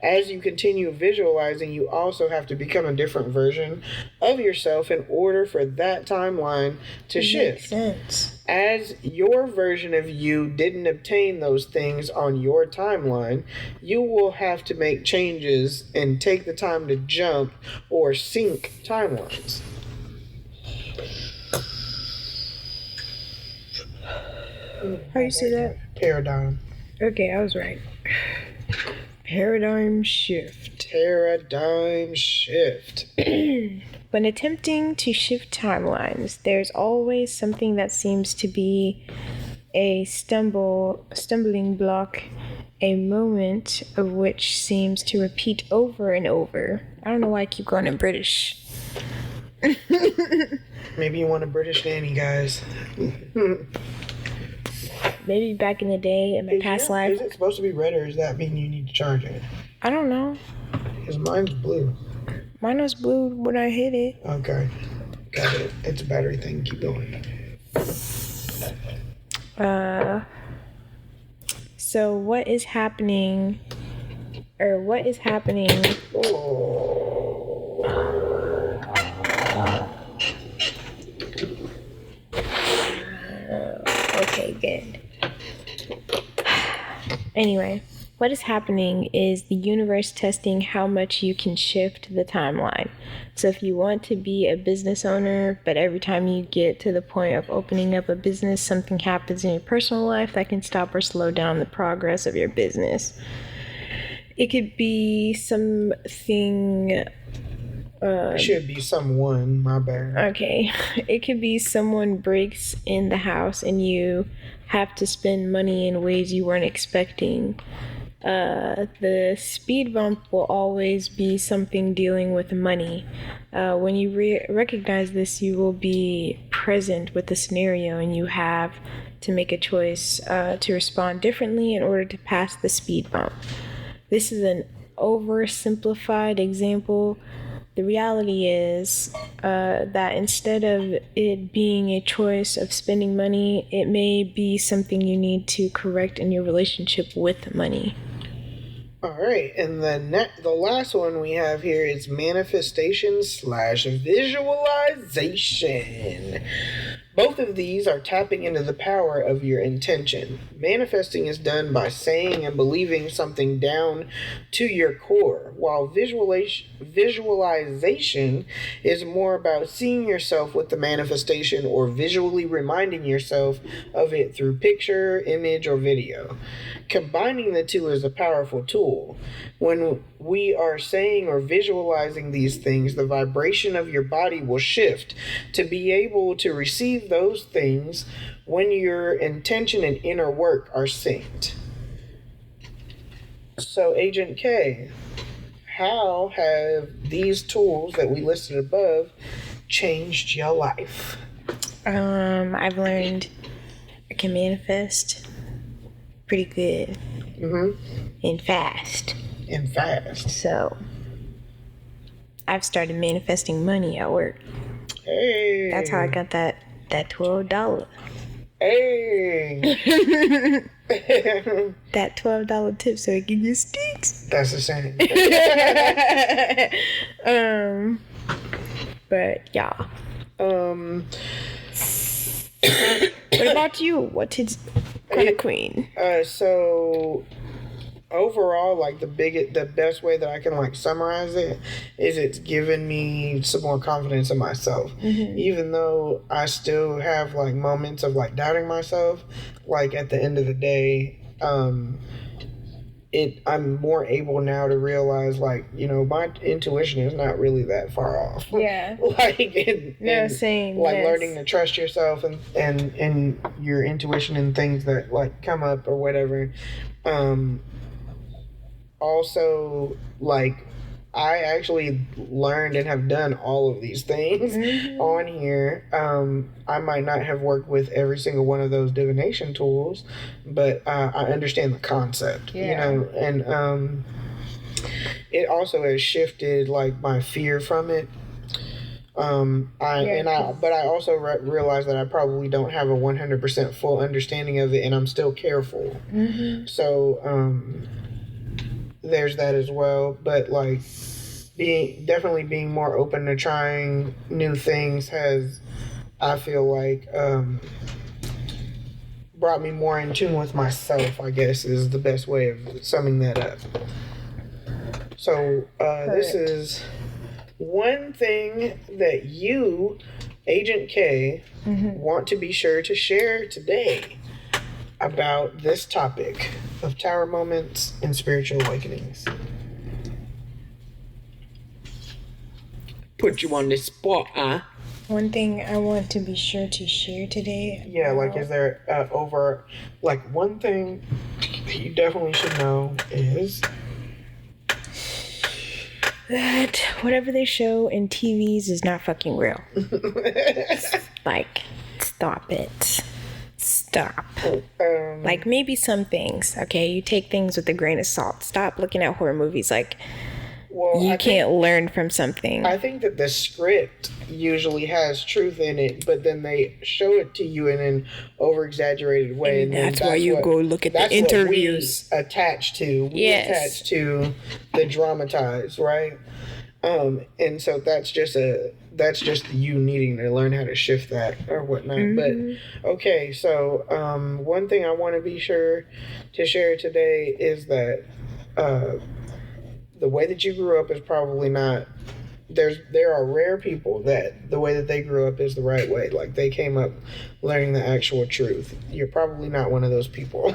as you continue visualizing, you also have to become a different version of yourself in order for that timeline to shift. Makes sense. As your version of you didn't obtain those things on your timeline, you will have to make changes and take the time to jump or sync timelines. How you say that? Paradigm. Okay, I was right. Paradigm shift. Paradigm shift. When attempting to shift timelines, there's always something that seems to be a stumbling block, a moment of which seems to repeat over and over. I don't know why I keep going in British. Maybe you want a British nanny, guys. Maybe back in the day, in my past life. Is it supposed to be red, or does that mean you need to charge it? I don't know. Because mine's blue. Mine was blue when I hit it. Okay. Got it. It's a battery thing. Keep going. So what is happening? Okay, good. Anyway, what is happening is the universe testing how much you can shift the timeline. So if you want to be a business owner, but every time you get to the point of opening up a business, something happens in your personal life that can stop or slow down the progress of your business. It could be something... It should be someone, my bad. Okay. It could be someone breaks in the house and you have to spend money in ways you weren't expecting. The speed bump will always be something dealing with money. When you recognize this, you will be present with the scenario and you have to make a choice to respond differently in order to pass the speed bump. This is an oversimplified example. The reality is that instead of it being a choice of spending money, it may be something you need to correct in your relationship with money. All right, and the last one we have here is manifestation/visualization. Both of these are tapping into the power of your intention. Manifesting is done by saying and believing something down to your core, while visualization is more about seeing yourself with the manifestation or visually reminding yourself of it through picture, image, or video. Combining the two is a powerful tool. When we are saying or visualizing these things, the vibration of your body will shift to be able to receive those things when your intention and inner work are synced. So, Agent K, how have these tools that we listed above changed your life? I've learned I can manifest pretty good and fast. So I've started manifesting money at work. Hey. That's how I got that $12. Hey. That $12 tip so I can get sticks. That's the same. But yeah. What about you? What is Queen? So overall, like the best way that I can like summarize it is it's given me some more confidence in myself. Even though I still have like moments of like doubting myself, like at the end of the day, I'm more able now to realize like, you know, my intuition is not really that far off. Yeah. Same. Like learning to trust yourself and your intuition and things that like come up or whatever. Also, like, I actually learned and have done all of these things on here. I might not have worked with every single one of those divination tools, but I understand the concept, you know, and it also has shifted like my fear from it. But I also realize that I probably don't have a 100% full understanding of it, and I'm still careful. So, there's that as well, but like being more open to trying new things has, I feel like, brought me more in tune with myself, I guess is the best way of summing that up. So this is one thing that you, Agent K, want to be sure to share today about this topic of tower moments and spiritual awakenings. Put you on the spot, huh? One thing I want to be sure to share today. Yeah, like is there one thing you definitely should know is that whatever they show in TVs is not fucking real. Like, stop it. Stop. Like, maybe some things, okay? You take things with a grain of salt. Stop looking at horror movies like Well, you can't learn from something. I think that the script usually has truth in it, but then they show it to you in an over-exaggerated way, and that's why you go look at the interviews. What we attach to. We attach to the dramatized, right? And so that's just you needing to learn how to shift that or whatnot. Mm-hmm. But okay, so one thing I want to be sure to share today is that the way that you grew up is probably not. There are rare people that the way that they grew up is the right way. Like they came up learning the actual truth. You're probably not one of those people.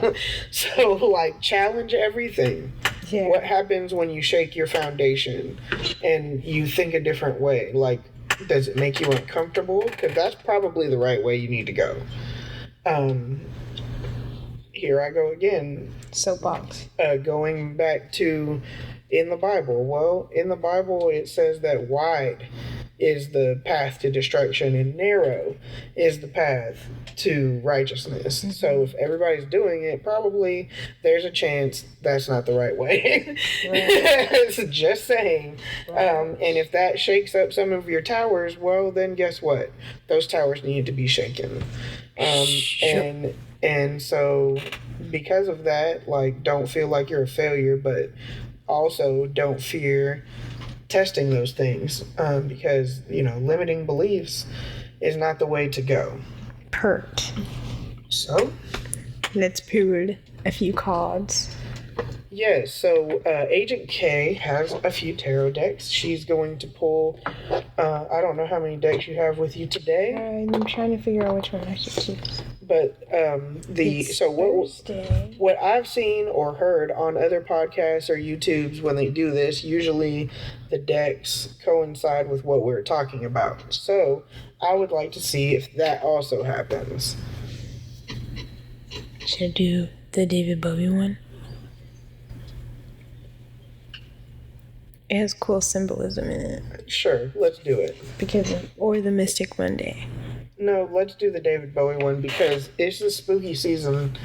So like challenge everything. Yeah. What happens when you shake your foundation and you think a different way? Like, does it make you uncomfortable? Because that's probably the right way you need to go. Here I go again. Soapbox. Going back to in the Bible. Well, in the Bible it says that wide is the path to destruction and narrow is the path to righteousness. Mm-hmm. So if everybody's doing it, probably there's a chance that's not the right way. Right. Just saying. Right. And if that shakes up some of your towers, well, then guess what? Those towers need to be shaken. Sure. And so because of that, like, don't feel like you're a failure, but also don't fear testing those things, because limiting beliefs is not the way to go. Pert. So let's pull a few cards. Yes, so Agent K has a few tarot decks. She's going to pull, I don't know how many decks you have with you today. I'm trying to figure out which one I should choose. But what I've seen or heard on other podcasts or YouTubes when they do this, usually the decks coincide with what we're talking about. So I would like to see if that also happens. Should I do the David Bowie one? It has cool symbolism in it. Sure, let's do it. Or the Mystic Monday. No, let's do the David Bowie one because it's the spooky season,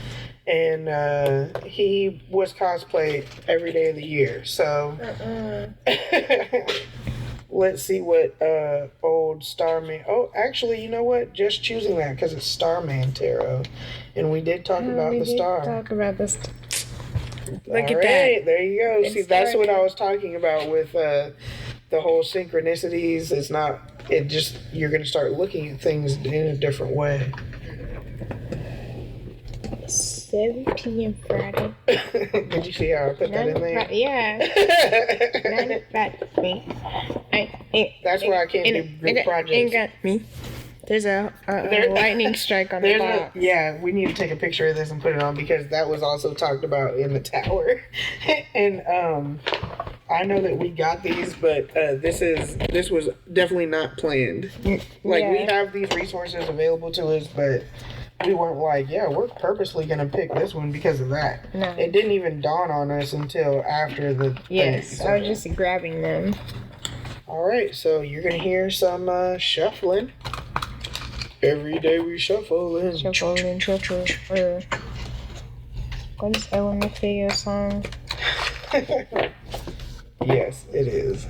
and he was cosplayed every day of the year. So let's see what old Starman. Oh, actually, you know what? Just choosing that because it's Starman Tarot, and we did talk about the star. Talk about the star. Look at that. There you go. See, that's what I was talking about with the whole synchronicities. It's not, it just, you're going to start looking at things in a different way. 7 p.m. Friday. Did you see how I put that in there? Yeah. That's why I can't do group projects. Ain't got me. There's a lightning strike on the box. Yeah, we need to take a picture of this and put it on because that was also talked about in the tower. And I know that we got these, but this was definitely not planned. Like, we have these resources available to us, but we weren't like, we're purposely going to pick this one because of that. No. It didn't even dawn on us until after the thing. So. I was just grabbing them. All right, so you're going to hear some shuffling. Every day we shuffle and shuffle. What is LMFAO song? Yes, it is.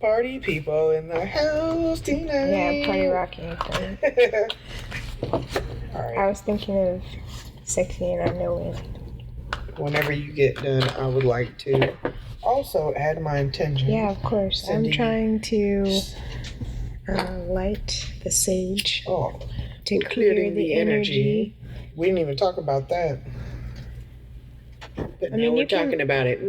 Party people in the house tonight. Yeah, party rocking. All right. I was thinking of Sexy and I Know It. Whenever you get done, I would like to also add my intention. Yeah, of course. I'm trying to light the sage to clear the energy. We didn't even talk about that. But now we're talking about it.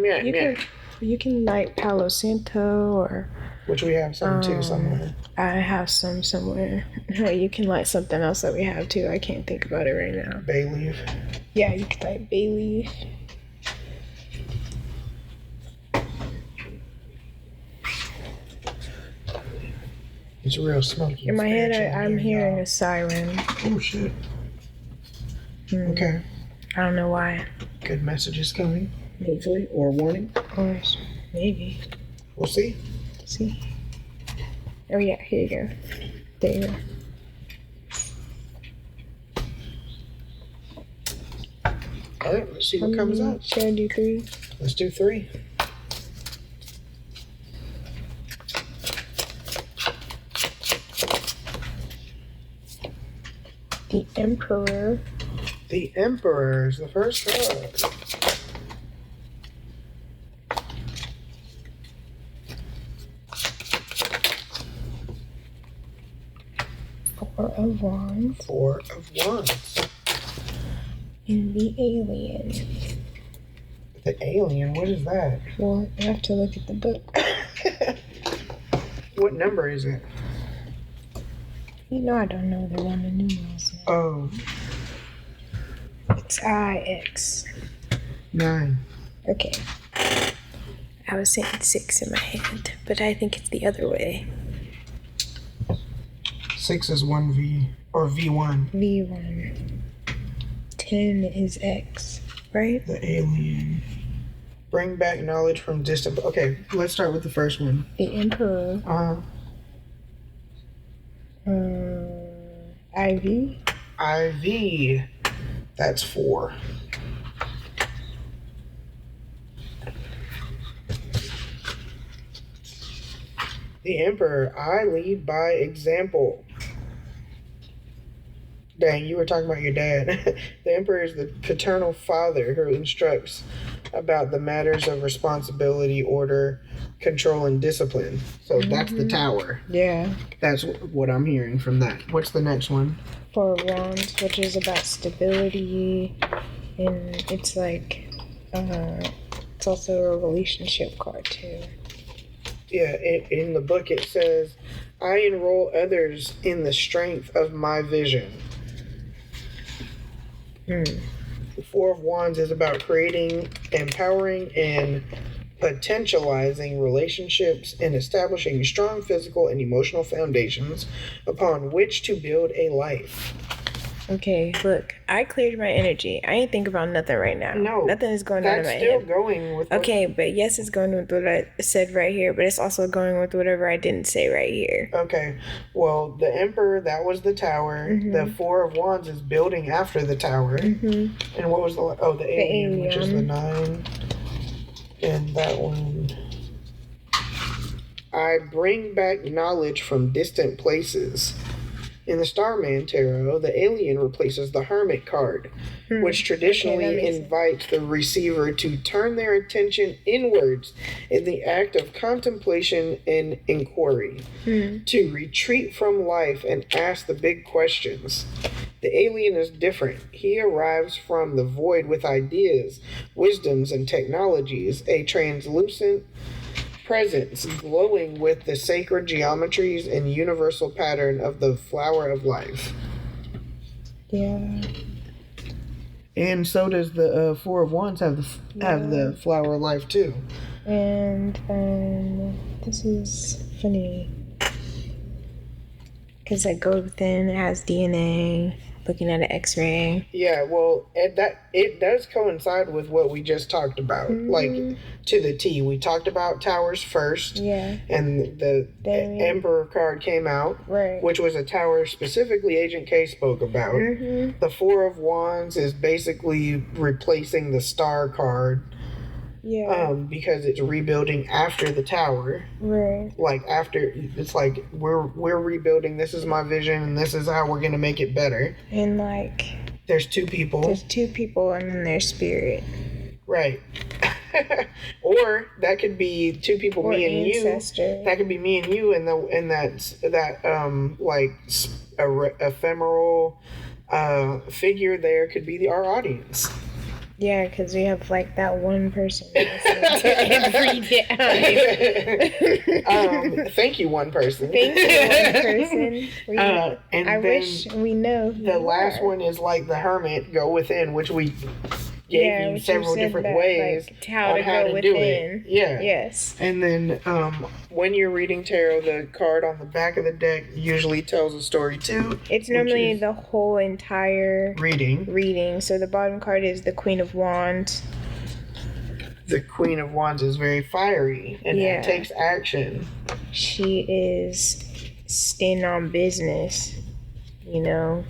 You can light Palo Santo or... Which we have some too somewhere. I have some somewhere. You can light something else that we have too. I can't think about it right now. Bay leaf. Yeah, you can light bay leaf. It's real smoky. In my head, I'm hearing a siren. Oh, shit. Okay. I don't know why. Good messages coming, hopefully, or warning. Or maybe. We'll see. See. Oh, yeah, here you go. There you go. All right, let's see what comes out. Should I do 3? Let's do 3. The Emperor. The Emperor is the first card. Four of Wands. Four of Wands. And the Alien. The Alien? What is that? Well, I have to look at the book. What number is it? You know I don't know the Roman numerals. Oh. It's IX. 9. Okay. I was saying 6 in my head, but I think it's the other way. 6 is 1V, or V1. V1. 10 is X, right? The Alien. Bring back knowledge from distant... Okay, let's start with the first one. The Emperor. IV. IV. That's 4. The Emperor. I lead by example. Dang, you were talking about your dad. The Emperor is the paternal father who instructs about the matters of responsibility, order, control, and discipline. So that's the Tower. Yeah. That's what I'm hearing from that. What's the next one? Four of Wands, which is about stability, and it's like, it's also a relationship card too. Yeah, in the book it says, I enroll others in the strength of my vision. The Four of Wands is about creating, empowering, and potentializing relationships and establishing strong physical and emotional foundations upon which to build a life. Okay, look, I cleared my energy. I ain't think about nothing right now. No, nothing is going on in my that's still head. going with. Okay, but yes, it's going with what I said right here, but it's also going with whatever I didn't say right here. Okay, well, the Emperor, that was the Tower. The Four of Wands is building after the Tower. And what was the Alien, which is the 9. And that one. I bring back knowledge from distant places. In the Starman Tarot, the Alien replaces the Hermit card, which traditionally invites the receiver to turn their attention inwards in the act of contemplation and inquiry, to retreat from life and ask the big questions. The Alien is different. He arrives from the void with ideas, wisdoms, and technologies, a translucent presence glowing with the sacred geometries and universal pattern of the flower of life. Yeah. And so does the Four of Wands have the flower of life too. And this is funny because I go within, it has DNA. Looking at an X-ray. Yeah, well, it does coincide with what we just talked about, like to the T. We talked about towers first, and the Emperor card came out, which was a tower specifically Agent K spoke about. The Four of Wands is basically replacing the Star card. Yeah. Because it's rebuilding after the Tower. Right. Like after, it's like we're rebuilding. This is my vision, and this is how we're gonna make it better. And like, there's 2 people. There's 2 people, and then there's spirit. Right. Or that could be 2 people, me and ancestor. You. That could be me and you, and that like ephemeral figure there could be our audience. Yeah, because we have like that one person every day. Thank you, one person. Thank you, one person. And I wish we know. The last one is like the Hermit, go within, which we gave you several different ways like, how to do it. Yeah. Yes. And then when you're reading tarot, the card on the back of the deck usually tells a story too. It's normally the whole entire reading. So the bottom card is the Queen of Wands. The Queen of Wands is very fiery and it takes action. She is standing on business, you know.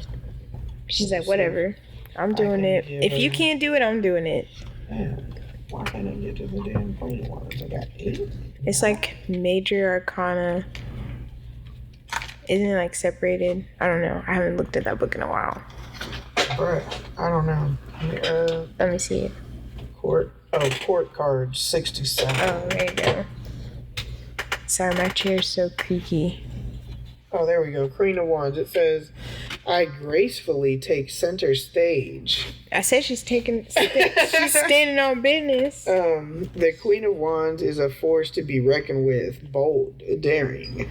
She's like, whatever. I'm doing it. If you can't do it, I'm doing it. Man, why can't I get to the damn Queen of Wands? I got 8. It's like major arcana. Isn't it like separated? I don't know. I haven't looked at that book in a while. Bruh, I don't know. Let me see it. Court card 67. Oh, there you go. Sorry, my chair's so creaky. Oh, there we go. Queen of Wands. It says, I gracefully take center stage. I said she's standing on business. The Queen of Wands is a force to be reckoned with, bold, daring,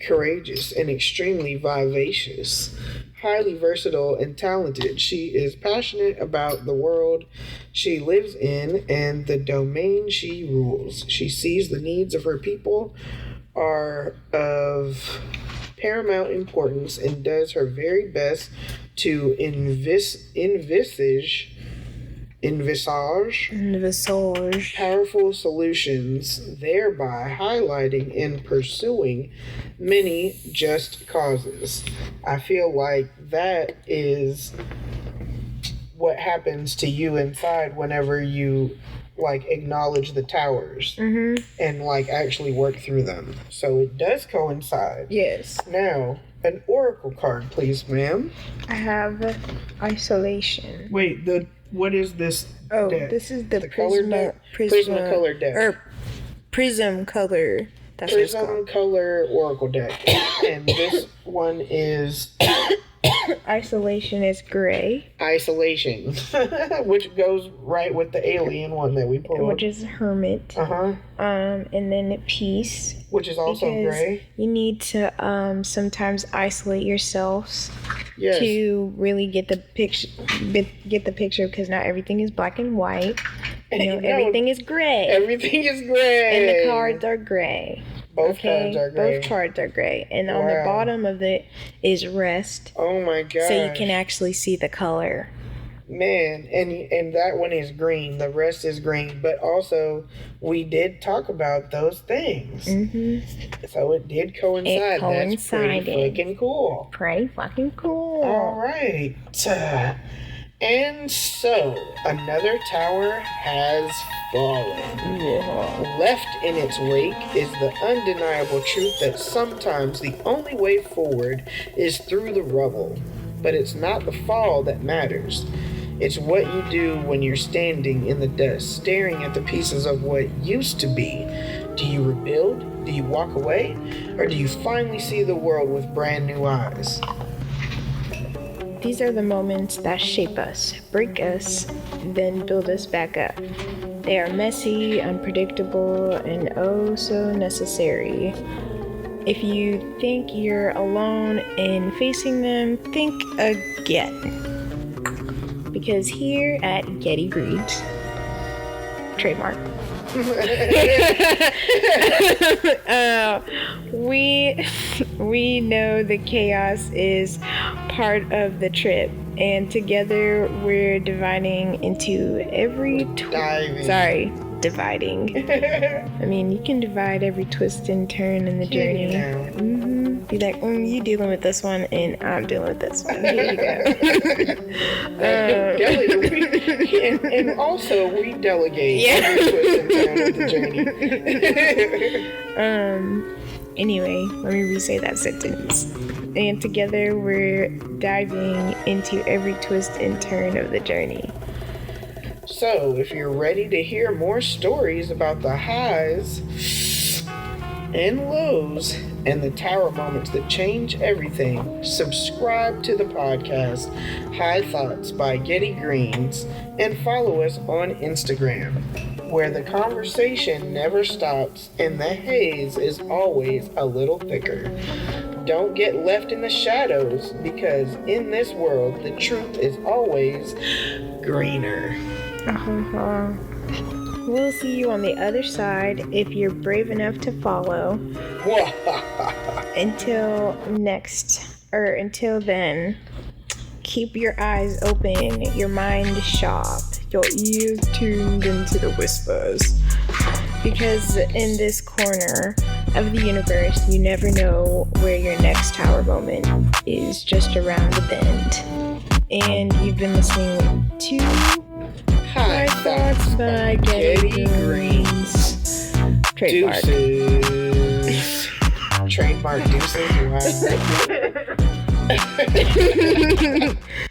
courageous, and extremely vivacious. Highly versatile and talented. She is passionate about the world she lives in and the domain she rules. She sees the needs of her people are of paramount importance and does her very best to envisage powerful solutions, thereby highlighting and pursuing many just causes. I feel like that is what happens to you inside whenever you like acknowledge the towers and like actually work through them. So it does coincide. Yes. Now, an oracle card, please, ma'am. I have isolation. Wait, what is this? Oh, deck? this is the Prismacolor deck. Or Prism color. That's Prism color oracle deck. And this one is isolation is gray. Isolation. Which goes right with the alien one that we pulled. Which is hermit. And then peace. Which is also gray. You need to sometimes isolate yourselves to really get the picture because not everything is black and white. Everything is gray. Everything is gray. And the cards are gray. Both cards are gray. Both cards are gray. And on the bottom of it is rest. Oh my god. So you can actually see the color. Man, and that one is green. The rest is green. But also, we did talk about those things. So it did coincide. That's pretty fucking cool. Pretty fucking cool. All right. And so, another tower has fallen. Left in its wake is the undeniable truth that sometimes the only way forward is through the rubble. But it's not the fall that matters. It's what you do when you're standing in the dust, staring at the pieces of what used to be. Do you rebuild? Do you walk away? Or do you finally see the world with brand new eyes? These are the moments that shape us, break us, then build us back up. They are messy, unpredictable, and oh so necessary. If you think you're alone in facing them, think again. Because here at Getty Greenz, trademark, we know the chaos is part of the trip, and together we're dividing into every dividing. I mean, you can divide every twist and turn in the journey. Be like, you dealing with this one, and I'm dealing with this one. Here you go. and also, we delegate every twist and turn of the journey. Anyway, let me re-say that sentence. And together we're diving into every twist and turn of the journey. So, if you're ready to hear more stories about the highs and lows and the tower moments that change everything, subscribe to the podcast High Thoughts by Getty Greenz and follow us on Instagram, where the conversation never stops and the haze is always a little thicker. Don't get left in the shadows, because in this world, the truth is always greener. We'll see you on the other side if you're brave enough to follow. Until then, keep your eyes open, your mind sharp, your ears tuned into the whispers. Because in this corner of the universe, you never know where your next tower moment is just around the bend. And you've been listening to High Thoughts by Getty Greenz. Trademark. Deuces. trademark deuces. Wow.